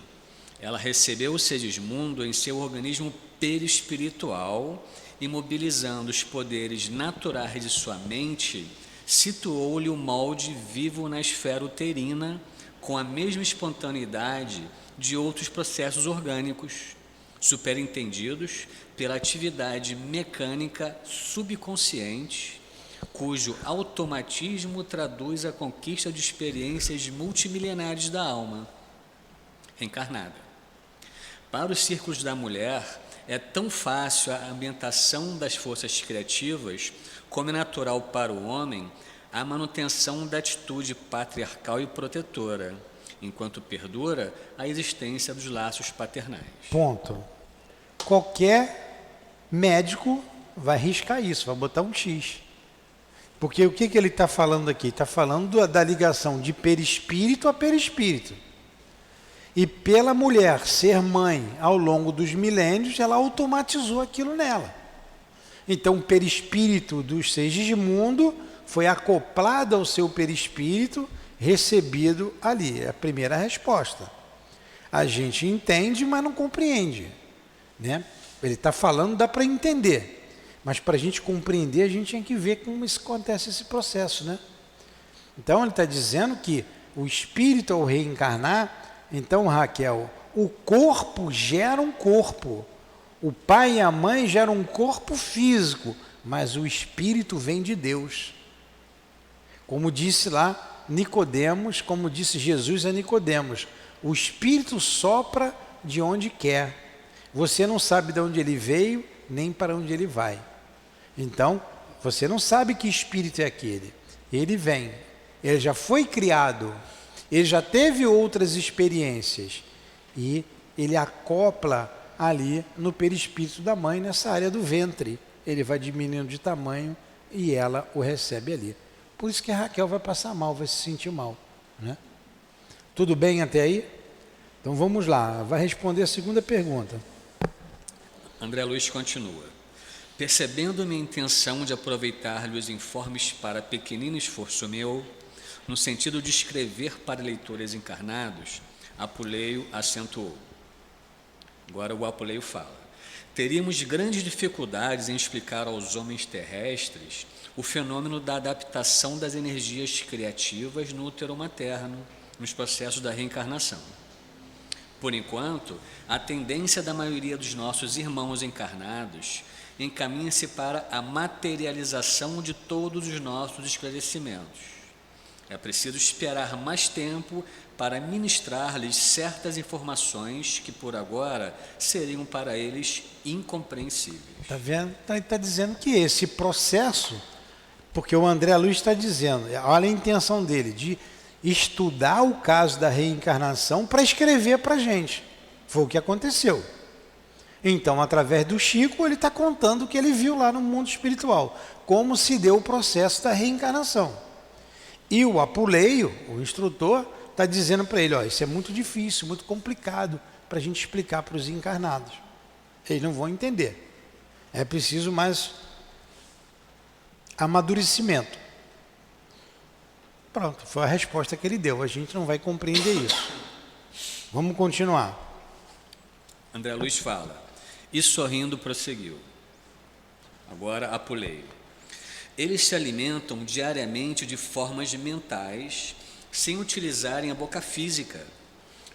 Ela recebeu o Segismundo em seu organismo perispiritual e, mobilizando os poderes naturais de sua mente, situou-lhe o molde vivo na esfera uterina com a mesma espontaneidade de outros processos orgânicos, superintendidos pela atividade mecânica subconsciente, cujo automatismo traduz a conquista de experiências multimilenares da alma reencarnada. Para os círculos da mulher, é tão fácil a ambientação das forças criativas, como é natural para o homem a manutenção da atitude patriarcal e protetora, enquanto perdura a existência dos laços paternais. Ponto. Qualquer médico vai riscar isso, vai botar um X. Porque o que ele está falando aqui? Está falando da ligação de perispírito a perispírito. E pela mulher ser mãe ao longo dos milênios, ela automatizou aquilo nela. Então o perispírito do Segismundo foi acoplado ao seu perispírito, recebido ali. É a primeira resposta. A gente entende, mas não compreende. Né? Ele está falando, dá para entender. Mas para a gente compreender, a gente tem que ver como acontece esse processo, né? Então ele está dizendo que o espírito ao reencarnar, então Raquel, o corpo gera um corpo. O pai e a mãe geram um corpo físico, mas o espírito vem de Deus. Como disse lá Nicodemos, como disse Jesus a Nicodemos, o espírito sopra de onde quer. Você não sabe de onde ele veio, nem para onde ele vai. Então, você não sabe que espírito é aquele. Ele vem, ele já foi criado, ele já teve outras experiências e ele acopla ali no perispírito da mãe, nessa área do ventre. Ele vai diminuindo de tamanho e ela o recebe ali. Por isso que a Raquel vai passar mal, vai se sentir mal. Né? Tudo bem até aí? Então vamos lá, vai responder a segunda pergunta. André Luiz continua. Percebendo minha intenção de aproveitar-lhe os informes para pequenino esforço meu, no sentido de escrever para leitores encarnados, Apuleio acentuou. Agora o Apuleio fala. Teríamos grandes dificuldades em explicar aos homens terrestres o fenômeno da adaptação das energias criativas no útero materno, nos processos da reencarnação. Por enquanto, a tendência da maioria dos nossos irmãos encarnados encaminha-se para a materialização de todos os nossos esclarecimentos. É preciso esperar mais tempo para ministrar-lhes certas informações que, por agora, seriam para eles incompreensíveis. Está vendo? Ele está dizendo que esse processo, porque o André Luiz está dizendo, olha a intenção dele, de estudar o caso da reencarnação para escrever para a gente. Foi o que aconteceu. Então, através do Chico, ele está contando o que ele viu lá no mundo espiritual, como se deu o processo da reencarnação. E o Apuleio, o instrutor, está dizendo para ele, ó, isso é muito difícil, muito complicado para a gente explicar para os encarnados. Eles não vão entender. É preciso mais amadurecimento. Pronto, foi a resposta que ele deu. A gente não vai compreender isso. Vamos continuar. André Luiz fala, e sorrindo prosseguiu. Agora Apuleio. Eles se alimentam diariamente de formas mentais, sem utilizarem a boca física,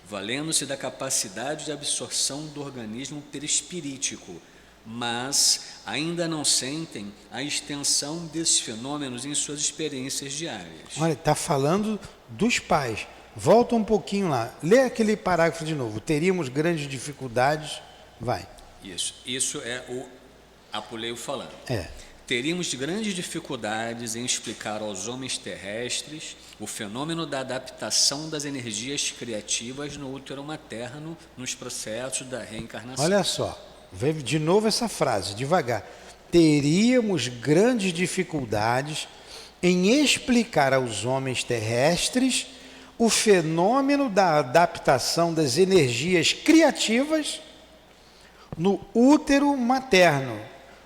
valendo-se da capacidade de absorção do organismo perispirítico, mas ainda não sentem a extensão desses fenômenos em suas experiências diárias. Olha, está falando dos pais. Volta um pouquinho lá. Lê aquele parágrafo de novo. Teríamos grandes dificuldades. Vai. Isso é o Apuleio falando. É. Teríamos grandes dificuldades em explicar aos homens terrestres o fenômeno da adaptação das energias criativas no útero materno nos processos da reencarnação. Olha só, vê de novo essa frase, devagar. Teríamos grandes dificuldades em explicar aos homens terrestres o fenômeno da adaptação das energias criativas no útero materno,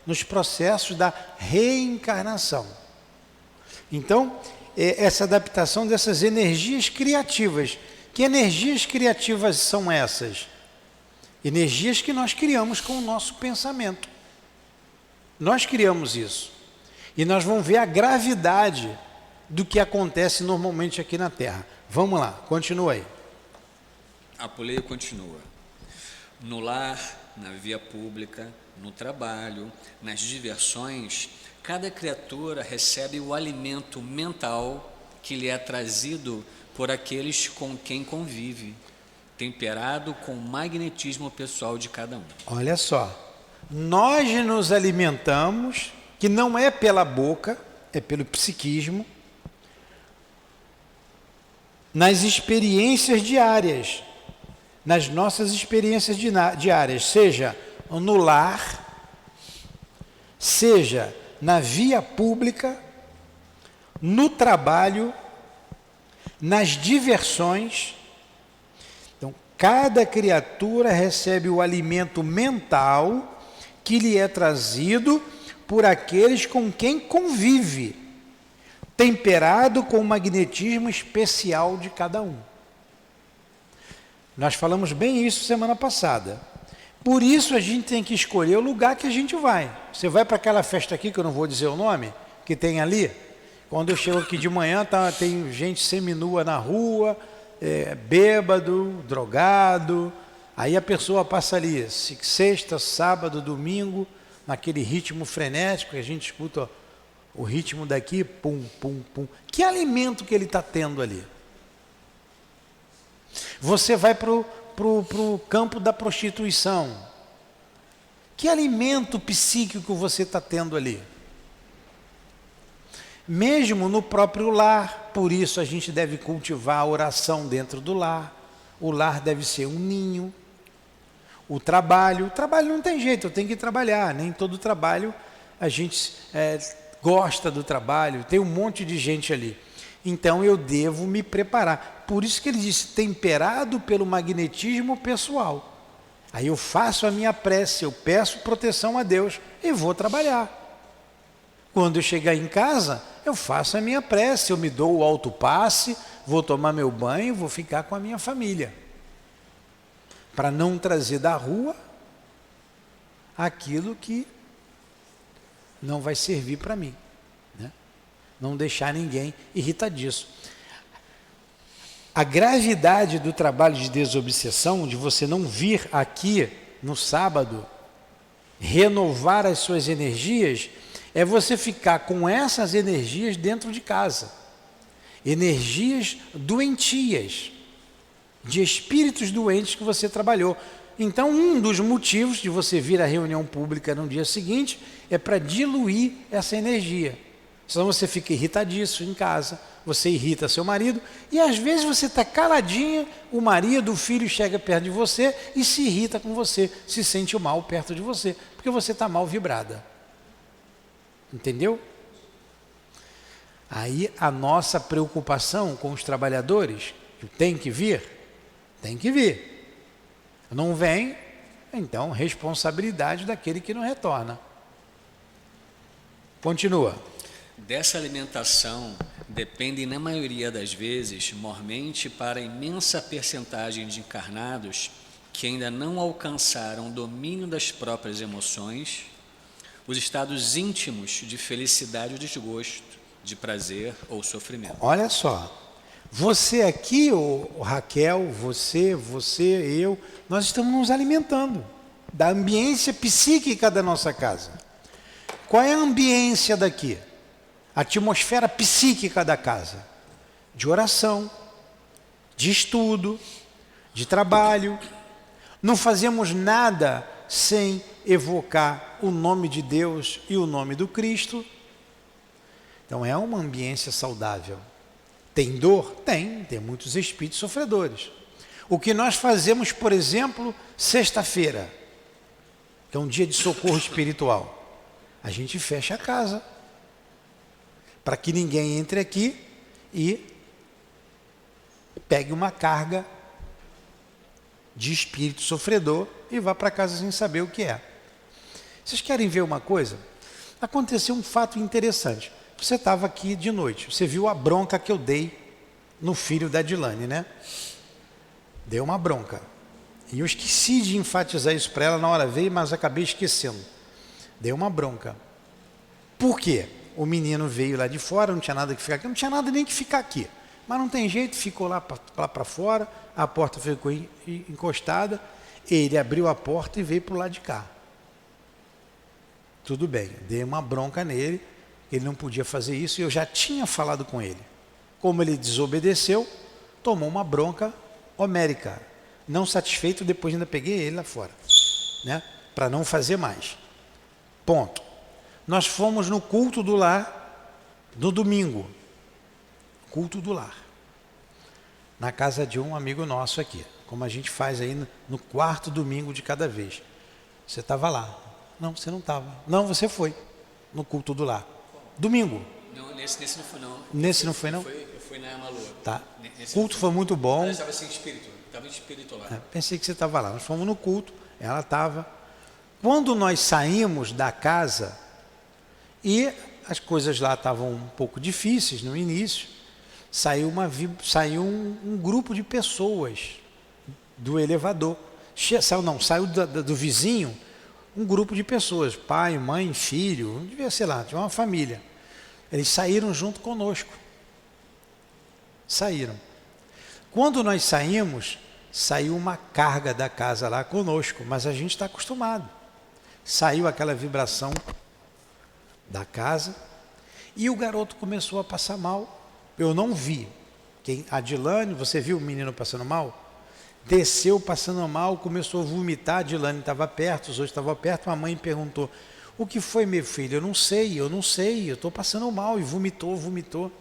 nos processos da reencarnação. Então, essa adaptação dessas energias criativas. Que energias criativas são essas? Energias que nós criamos com o nosso pensamento. Nós criamos isso. E nós vamos ver a gravidade do que acontece normalmente aqui na Terra. Vamos lá, continua aí. Apuleio continua. No lar, na via pública, no trabalho, nas diversões, cada criatura recebe o alimento mental que lhe é trazido por aqueles com quem convive, temperado com o magnetismo pessoal de cada um. Olha só, nós nos alimentamos, que não é pela boca, é pelo psiquismo, nas experiências diárias, nas nossas experiências diárias, seja no lar, seja na via pública, no trabalho, nas diversões. Então, cada criatura recebe o alimento mental que lhe é trazido por aqueles com quem convive, temperado com o magnetismo especial de cada um. Nós falamos bem isso semana passada. Por isso a gente tem que escolher o lugar que a gente vai. Você vai para aquela festa aqui, que eu não vou dizer o nome, que tem ali. Quando eu chego aqui de manhã, tem gente seminua na rua, bêbado, drogado. Aí a pessoa passa ali, sexta, sábado, domingo, naquele ritmo frenético, que a gente escuta o ritmo daqui, pum, pum, pum. Que alimento que ele está tendo ali? Você vai para o campo da prostituição. Que alimento psíquico você está tendo ali? Mesmo no próprio lar, por isso a gente deve cultivar a oração dentro do lar. O lar deve ser um ninho. O trabalho não tem jeito, eu tenho que trabalhar. Nem todo trabalho a gente gosta do trabalho, tem um monte de gente ali. Então eu devo me preparar. Por isso que ele disse, temperado pelo magnetismo pessoal. Aí eu faço a minha prece, eu peço proteção a Deus e vou trabalhar. Quando eu chegar em casa, eu faço a minha prece, eu me dou o alto passe, vou tomar meu banho, vou ficar com a minha família. Para não trazer da rua aquilo que não vai servir para mim. Não deixar ninguém irritadiço. A gravidade do trabalho de desobsessão, de você não vir aqui no sábado, renovar as suas energias, é você ficar com essas energias dentro de casa. Energias doentias, de espíritos doentes que você trabalhou. Então, um dos motivos de você vir à reunião pública no dia seguinte é para diluir essa energia. Senão você fica irritadiço em casa, você irrita seu marido, e às vezes você está caladinha, o marido, o filho chega perto de você e se irrita com você, se sente mal perto de você, porque você está mal vibrada. Entendeu? Aí a nossa preocupação com os trabalhadores, que tem que vir. Não vem, então responsabilidade daquele que não retorna. Continua. Dessa alimentação dependem, na maioria das vezes, mormente para a imensa percentagem de encarnados que ainda não alcançaram o domínio das próprias emoções, os estados íntimos de felicidade ou desgosto, de prazer ou sofrimento. Olha só, você aqui, ô Raquel, você, eu, nós estamos nos alimentando da ambiência psíquica da nossa casa. Qual é a ambiência daqui? A atmosfera psíquica da casa? De oração, de estudo, de trabalho. Não fazemos nada sem evocar o nome de Deus e o nome do Cristo. Então é uma ambiência saudável. Tem dor? Tem muitos espíritos sofredores. O que nós fazemos, por exemplo, sexta-feira, que é um dia de socorro espiritual, a gente fecha a casa, para que ninguém entre aqui e pegue uma carga de espírito sofredor e vá para casa sem saber o que é. Vocês querem ver uma coisa? Aconteceu um fato interessante. Você estava aqui de noite, você viu a bronca que eu dei no filho da Dilane, né? Deu uma bronca. E eu esqueci de enfatizar isso para ela na hora veio, mas acabei esquecendo. Deu uma bronca. Por quê? O menino veio lá de fora, não tinha nada que ficar aqui, não tinha nada nem que ficar aqui. Mas não tem jeito, ficou lá para fora, a porta ficou encostada, ele abriu a porta e veio para o lado de cá. Tudo bem, dei uma bronca nele, ele não podia fazer isso e eu já tinha falado com ele. Como ele desobedeceu, tomou uma bronca homérica. Não satisfeito, depois ainda peguei ele lá fora, né? Para não fazer mais. Ponto. Nós fomos no culto do lar, no domingo. Culto do lar. Na casa de um amigo nosso aqui. Como a gente faz aí no quarto domingo de cada vez. Você estava lá. Não, você não estava. Não, você foi. No culto do lar. Domingo. Não, nesse não foi não. Nesse não foi não? Eu fui na Amalô. Tá. O culto foi muito bom. Ela estava sem espírito. Estava em espírito lá. Pensei que você estava lá. Nós fomos no culto. Ela estava. Quando nós saímos da casa e as coisas lá estavam um pouco difíceis no início, saiu um grupo de pessoas do elevador. Saiu do vizinho um grupo de pessoas, pai, mãe, filho, devia ser lá, tinha uma família. Eles saíram junto conosco. Saíram. Quando nós saímos, saiu uma carga da casa lá conosco, mas a gente está acostumado. Saiu aquela vibração da casa e o garoto começou a passar mal. Eu não vi. A Dilane, você viu o menino passando mal? Desceu passando mal, começou a vomitar, a Dilane estava perto, os outros estavam perto, a mãe perguntou, o que foi, meu filho? Eu não sei, eu estou passando mal, e vomitou.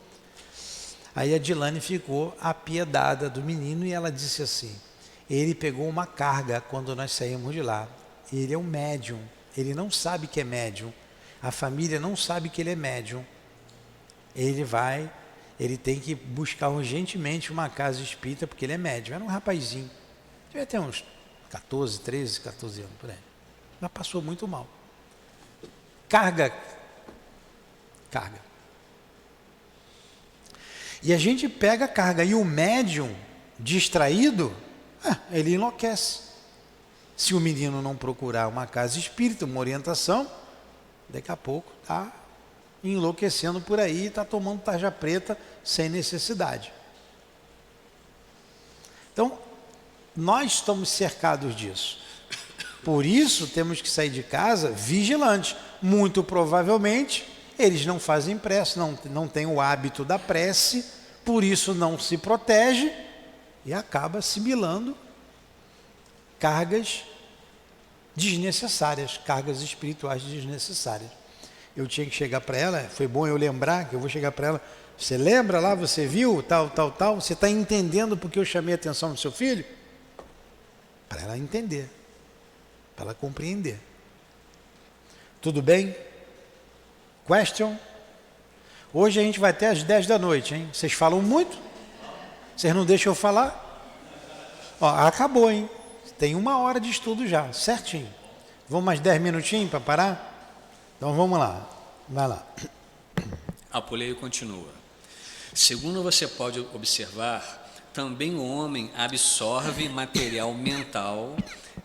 Aí a Dilane ficou apiedada do menino e ela disse assim, ele pegou uma carga quando nós saímos de lá, ele é um médium, ele não sabe que é médium, a família não sabe que ele é médium, ele tem que buscar urgentemente uma casa espírita, porque ele é médium. Era um rapazinho, devia ter uns 13, 14 anos, por aí. Mas passou muito mal. Carga. E a gente pega a carga, e o médium distraído, ele enlouquece. Se o menino não procurar uma casa espírita, uma orientação, daqui a pouco está enlouquecendo por aí, está tomando tarja preta sem necessidade. Então, nós estamos cercados disso. Por isso, temos que sair de casa vigilantes. Muito provavelmente, eles não fazem prece, não têm o hábito da prece, por isso não se protege e acaba assimilando cargas desnecessárias, cargas espirituais desnecessárias. Eu tinha que chegar para ela, foi bom eu lembrar que eu vou chegar para ela, você lembra lá, você viu, tal, você está entendendo porque eu chamei a atenção do seu filho? Para ela entender, para ela compreender. Tudo bem? Question? Hoje a gente vai até às 10 da noite, hein? Vocês falam muito? Vocês não deixam eu falar? Ó, acabou, hein? Tem 1 hora de estudo já, certinho. Vamos mais 10 minutinhos para parar? Então vamos lá, vai lá. Apuleio continua. Segundo você pode observar, também o homem absorve material mental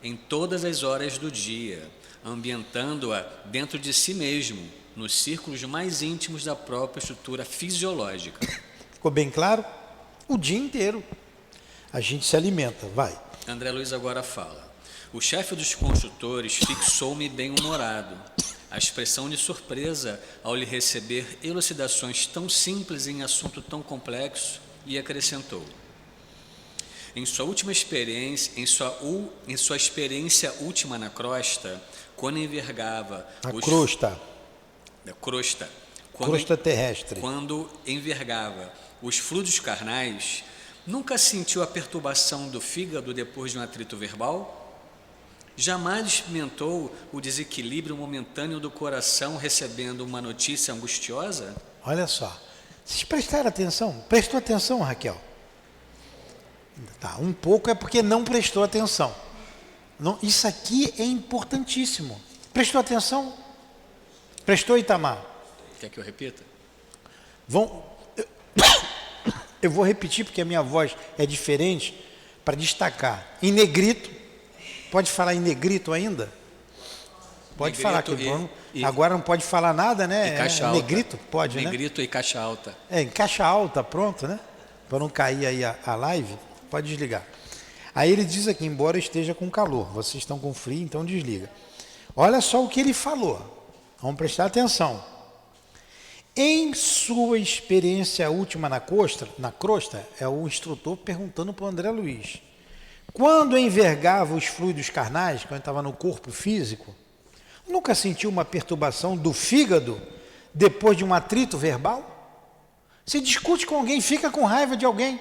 em todas as horas do dia, ambientando-a dentro de si mesmo, nos círculos mais íntimos da própria estrutura fisiológica. Ficou bem claro? O dia inteiro a gente se alimenta, vai. André Luiz agora fala: o chefe dos construtores fixou-me bem-humorado, a expressão de surpresa ao lhe receber elucidações tão simples em assunto tão complexo, e acrescentou: em sua experiência última na crosta, quando envergava crosta terrestre, quando envergava os fluidos carnais, nunca sentiu a perturbação do fígado depois de um atrito verbal? Jamais experimentou o desequilíbrio momentâneo do coração recebendo uma notícia angustiosa? Olha só, vocês prestaram atenção? Prestou atenção, Raquel? Tá, um pouco é porque não prestou atenção. Não, isso aqui é importantíssimo. Prestou atenção? Prestou, Itamar? Quer que eu repita? Eu vou repetir porque a minha voz é diferente para destacar. Em negrito, pode falar em negrito ainda? Pode falar, que agora não pode falar nada, né? E caixa alta. Negrito? Pode, negrito, né? Negrito e caixa alta. Em caixa alta, pronto, né? Para não cair aí a live, pode desligar. Aí ele diz aqui, embora esteja com calor, vocês estão com frio, então desliga. Olha só o que ele falou. Vamos prestar atenção. Em sua experiência última na crosta, é o instrutor perguntando para o André Luiz. Quando envergava os fluidos carnais, quando estava no corpo físico, nunca sentiu uma perturbação do fígado depois de um atrito verbal? Você discute com alguém, fica com raiva de alguém.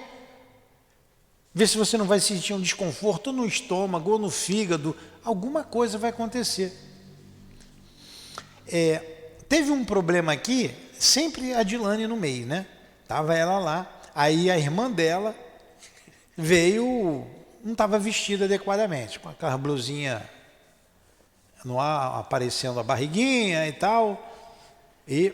Vê se você não vai sentir um desconforto no estômago ou no fígado. Alguma coisa vai acontecer. Teve um problema aqui, sempre a Dilane no meio, né? Estava ela lá, aí a irmã dela veio, não estava vestida adequadamente, com aquela blusinha no ar, aparecendo a barriguinha e tal, e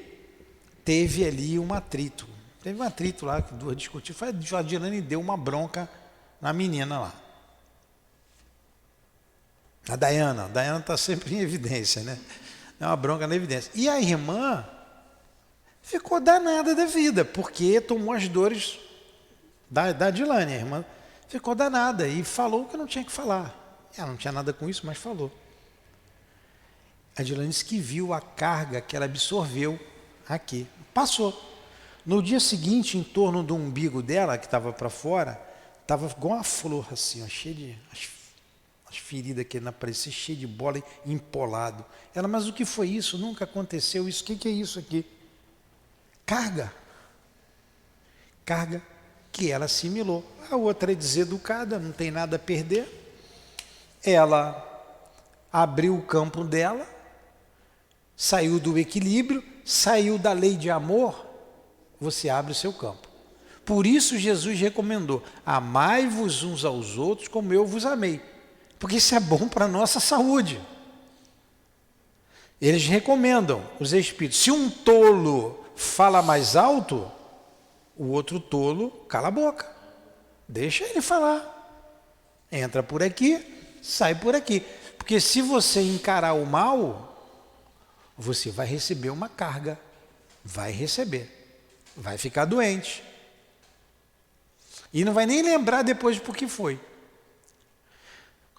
teve ali um atrito. Teve um atrito lá, que duas discutiram, a Dilane deu uma bronca na menina lá. A Dayana está sempre em evidência, né? É uma bronca na evidência. E a irmã ficou danada da vida, porque tomou as dores da Dilane. A irmã ficou danada e falou o que não tinha que falar. Ela não tinha nada com isso, mas falou. A Dilane disse que viu a carga que ela absorveu aqui. Passou. No dia seguinte, em torno do umbigo dela, que estava para fora, estava igual uma flor, assim, ó, cheia de... As feridas que na parecia cheia de bola, empolado. Ela, mas o que foi isso? Nunca aconteceu isso. O que é isso aqui? Carga. Carga que ela assimilou. A outra é deseducada, não tem nada a perder. Ela abriu o campo dela, saiu do equilíbrio, saiu da lei de amor, você abre o seu campo. Por isso Jesus recomendou, amai-vos uns aos outros como eu vos amei. Porque isso é bom para a nossa saúde. Eles recomendam, os espíritos, se um tolo fala mais alto, o outro tolo cala a boca. Deixa ele falar. Entra por aqui, sai por aqui. Porque se você encarar o mal, você vai receber uma carga. Vai receber. Vai ficar doente. E não vai nem lembrar depois por que foi.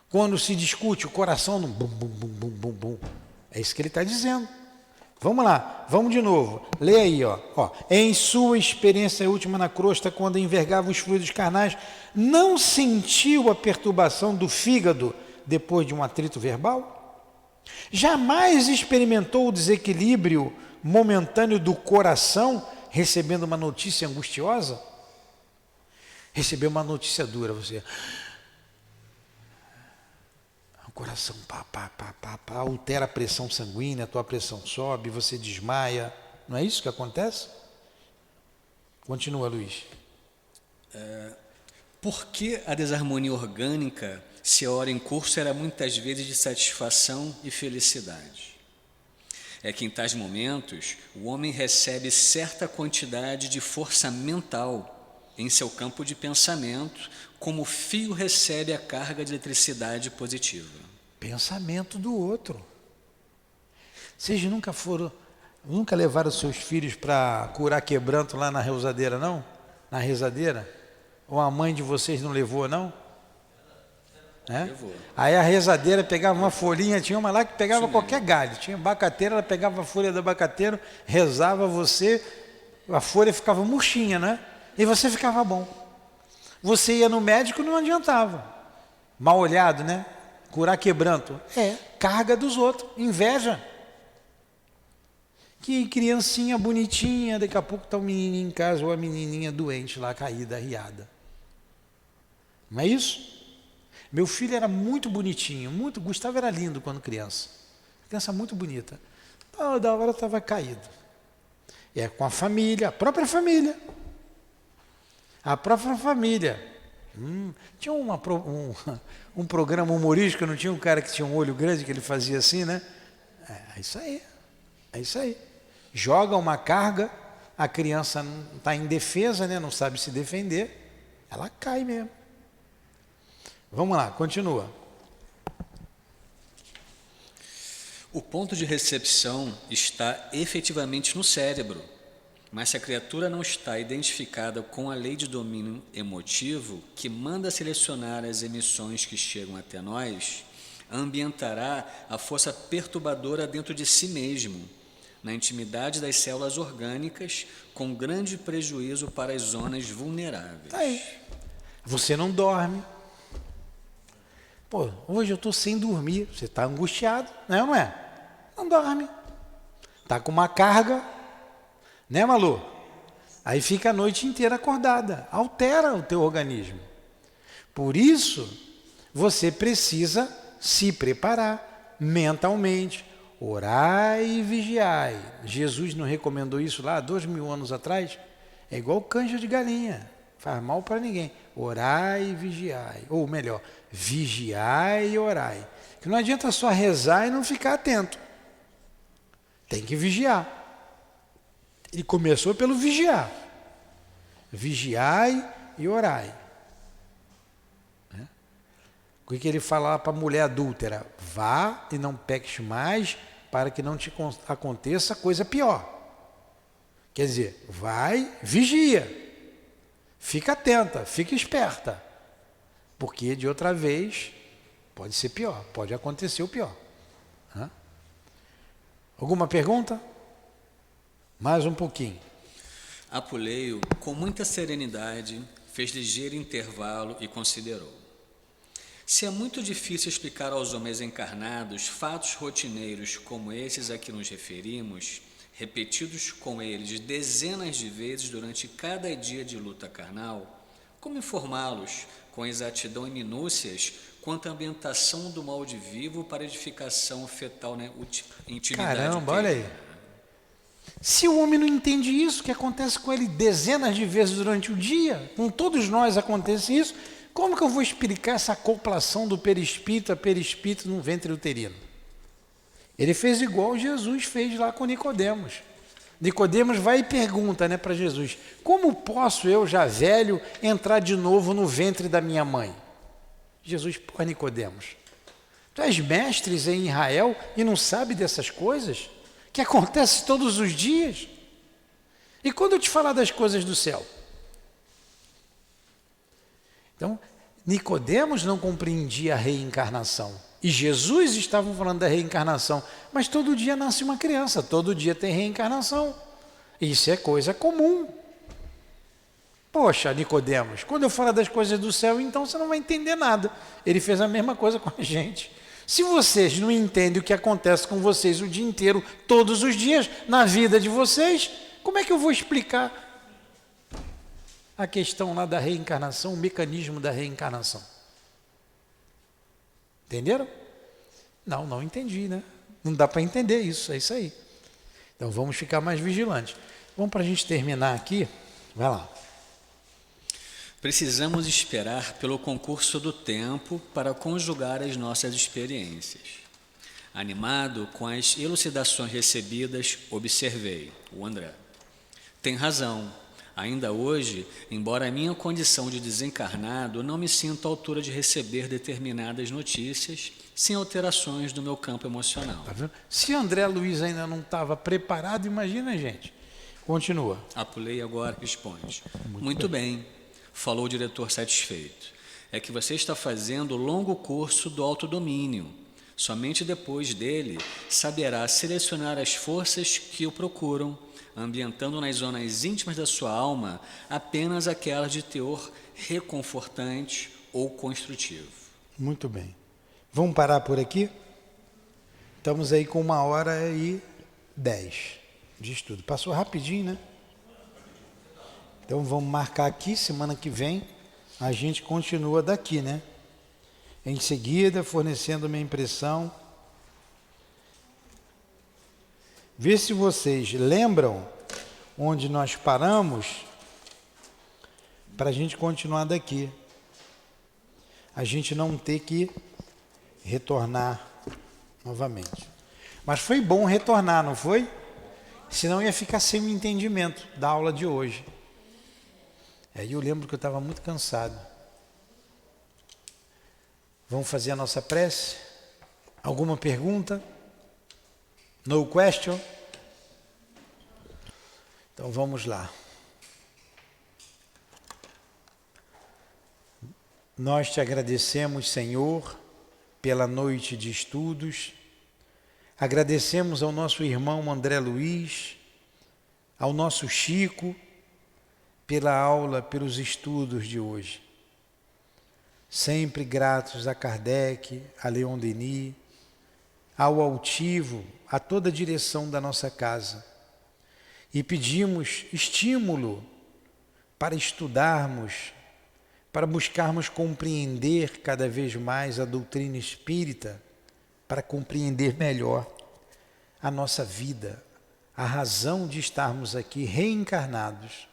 Quando se discute, o coração não bum, bum, bum, bum, bum, bum. É isso que ele está dizendo. Vamos lá, vamos de novo. Lê aí, ó. Em sua experiência última na crosta, quando envergava os fluidos carnais, não sentiu a perturbação do fígado depois de um atrito verbal? Jamais experimentou o desequilíbrio momentâneo do coração recebendo uma notícia angustiosa? Recebeu uma notícia dura, você... O coração altera a pressão sanguínea, a tua pressão sobe, você desmaia. Não é isso que acontece? Continua, Luiz. Por que a desarmonia orgânica, se a hora em curso, era muitas vezes de satisfação e felicidade? É que em tais momentos o homem recebe certa quantidade de força mental em seu campo de pensamento, como o fio recebe a carga de eletricidade positiva. Pensamento do outro. Vocês nunca levaram seus filhos para curar quebranto lá na rezadeira, não? Na rezadeira? Ou a mãe de vocês não levou, não? Levou. Aí a rezadeira pegava uma folhinha, tinha uma lá que pegava qualquer galho. Tinha abacateira, ela pegava a folha do abacateiro, rezava você, a folha ficava murchinha, né? E você ficava bom. Você ia no médico, não adiantava. Mal olhado, né? Curar quebranto. Carga dos outros, inveja. Que criancinha bonitinha, daqui a pouco está um menininho em casa ou a menininha doente lá, caída, arriada. Não é isso? Meu filho era muito bonitinho, Gustavo era lindo quando criança. Criança muito bonita. Toda hora estava caído. Com a família, a própria família. A própria família. Tinha um programa humorístico, não tinha um cara que tinha um olho grande, que ele fazia assim, né? É isso aí. É isso aí. Joga uma carga, a criança está indefesa, né? Não sabe se defender, ela cai mesmo. Vamos lá, continua. O ponto de recepção está efetivamente no cérebro, mas se a criatura não está identificada com a lei de domínio emotivo, que manda selecionar as emissões que chegam até nós, ambientará a força perturbadora dentro de si mesmo, na intimidade das células orgânicas, com grande prejuízo para as zonas vulneráveis. Aí. Você não dorme. Pô, hoje eu estou sem dormir. Você está angustiado, né ou não é? Não dorme. Está com uma carga, né, Malu? Aí fica a noite inteira acordada. Altera o teu organismo. Por isso, você precisa se preparar mentalmente. Orai e vigiai. Jesus não recomendou isso lá 2000 anos atrás? É igual canja de galinha. Faz mal para ninguém. Orai e vigiai. Ou melhor, vigiai e orai. Que não adianta só rezar e não ficar atento. Tem que vigiar. Ele começou pelo vigiar. Vigiai e orai. O que ele fala para a mulher adúltera? Vá e não peques mais, para que não te aconteça coisa pior. Quer dizer, vai, vigia. Fica atenta, fica esperta. Porque de outra vez pode ser pior, pode acontecer o pior. Alguma pergunta? Mais um pouquinho. Apuleio, com muita serenidade, fez ligeiro intervalo e considerou: se é muito difícil explicar aos homens encarnados fatos rotineiros como esses a que nos referimos, repetidos com eles dezenas de vezes durante cada dia de luta carnal, como informá-los com exatidão e minúcias quanto à ambientação do mal de vivo para edificação fetal na intimidade? Caramba, olha aí. Se o homem não entende isso, que acontece com ele dezenas de vezes durante o dia, com todos nós acontece isso, como que eu vou explicar essa acoplação do perispírito a perispírito no ventre uterino? Ele fez igual Jesus fez lá com Nicodemos. Nicodemos vai e pergunta, né, para Jesus: como posso eu, já velho, entrar de novo no ventre da minha mãe? Jesus: pô, Nicodemos, tu és mestre em Israel e não sabe dessas coisas? Que acontece todos os dias? E quando eu te falar das coisas do céu? Então, Nicodemos não compreendia a reencarnação. E Jesus estava falando da reencarnação. Mas todo dia nasce uma criança, todo dia tem reencarnação. Isso é coisa comum. Poxa, Nicodemos, quando eu falar das coisas do céu, então você não vai entender nada. Ele fez a mesma coisa com a gente. Se vocês não entendem o que acontece com vocês o dia inteiro, todos os dias, na vida de vocês, como é que eu vou explicar a questão lá da reencarnação, o mecanismo da reencarnação? Entenderam? Não entendi, né? Não dá para entender isso, é isso aí. Então vamos ficar mais vigilantes. Vamos, para a gente terminar aqui, vai lá. Precisamos esperar pelo concurso do tempo para conjugar as nossas experiências. Animado com as elucidações recebidas, observei: o André tem razão. Ainda hoje, embora a minha condição de desencarnado, não me sinto à altura de receber determinadas notícias sem alterações do meu campo emocional. Tá vendo? Se André Luiz ainda não estava preparado, imagina, gente. Continua. Apulei agora responde. Muito bem, falou o diretor satisfeito. É que você está fazendo o longo curso do autodomínio. Somente depois dele saberá selecionar as forças que o procuram, ambientando nas zonas íntimas da sua alma apenas aquelas de teor reconfortante ou construtivo. Muito bem. Vamos parar por aqui? Estamos aí com 1h10 de estudo. Passou rapidinho, né? Então vamos marcar aqui, semana que vem a gente continua daqui, né? Em seguida, fornecendo minha impressão. Vê se vocês lembram onde nós paramos para a gente continuar daqui. A gente não ter que retornar novamente. Mas foi bom retornar, não foi? Senão ia ficar sem o entendimento da aula de hoje. Aí eu lembro que eu estava muito cansado. Vamos fazer a nossa prece? Alguma pergunta? No question? Então vamos lá. Nós te agradecemos, Senhor, pela noite de estudos. Agradecemos ao nosso irmão André Luiz, ao nosso Chico, pela aula, pelos estudos de hoje. Sempre gratos a Kardec, a Leon Denis, ao altivo, a toda a direção da nossa casa. E pedimos estímulo para estudarmos, para buscarmos compreender cada vez mais a doutrina espírita, para compreender melhor a nossa vida, a razão de estarmos aqui reencarnados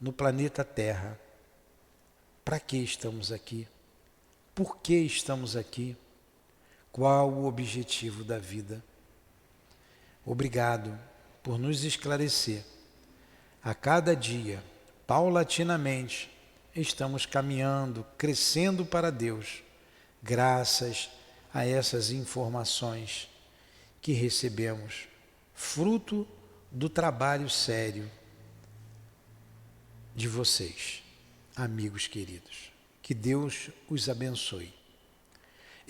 no planeta Terra. Para que estamos aqui? Por que estamos aqui? Qual o objetivo da vida? Obrigado por nos esclarecer. A cada dia, paulatinamente, estamos caminhando, crescendo para Deus, graças a essas informações que recebemos, fruto do trabalho sério de vocês, amigos queridos. Que Deus os abençoe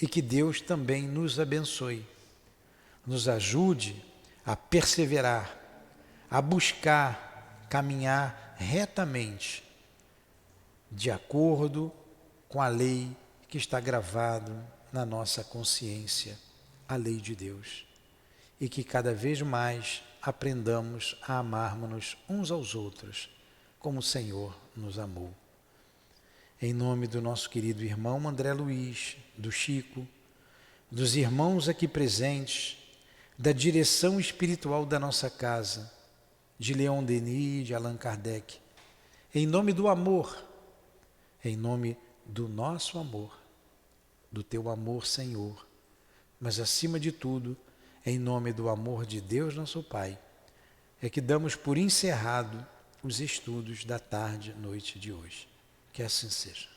e que Deus também nos abençoe, nos ajude a perseverar, a buscar caminhar retamente, de acordo com a lei que está gravado na nossa consciência, a lei de Deus, e que cada vez mais aprendamos a amarmos-nos uns aos outros, como o Senhor nos amou. Em nome do nosso querido irmão André Luiz, do Chico, dos irmãos aqui presentes, da direção espiritual da nossa casa, de Leon Denis, de Allan Kardec, em nome do amor, em nome do nosso amor, do teu amor, Senhor, mas acima de tudo, em nome do amor de Deus, nosso Pai, é que damos por encerrado os estudos da tarde, noite de hoje. Que assim seja.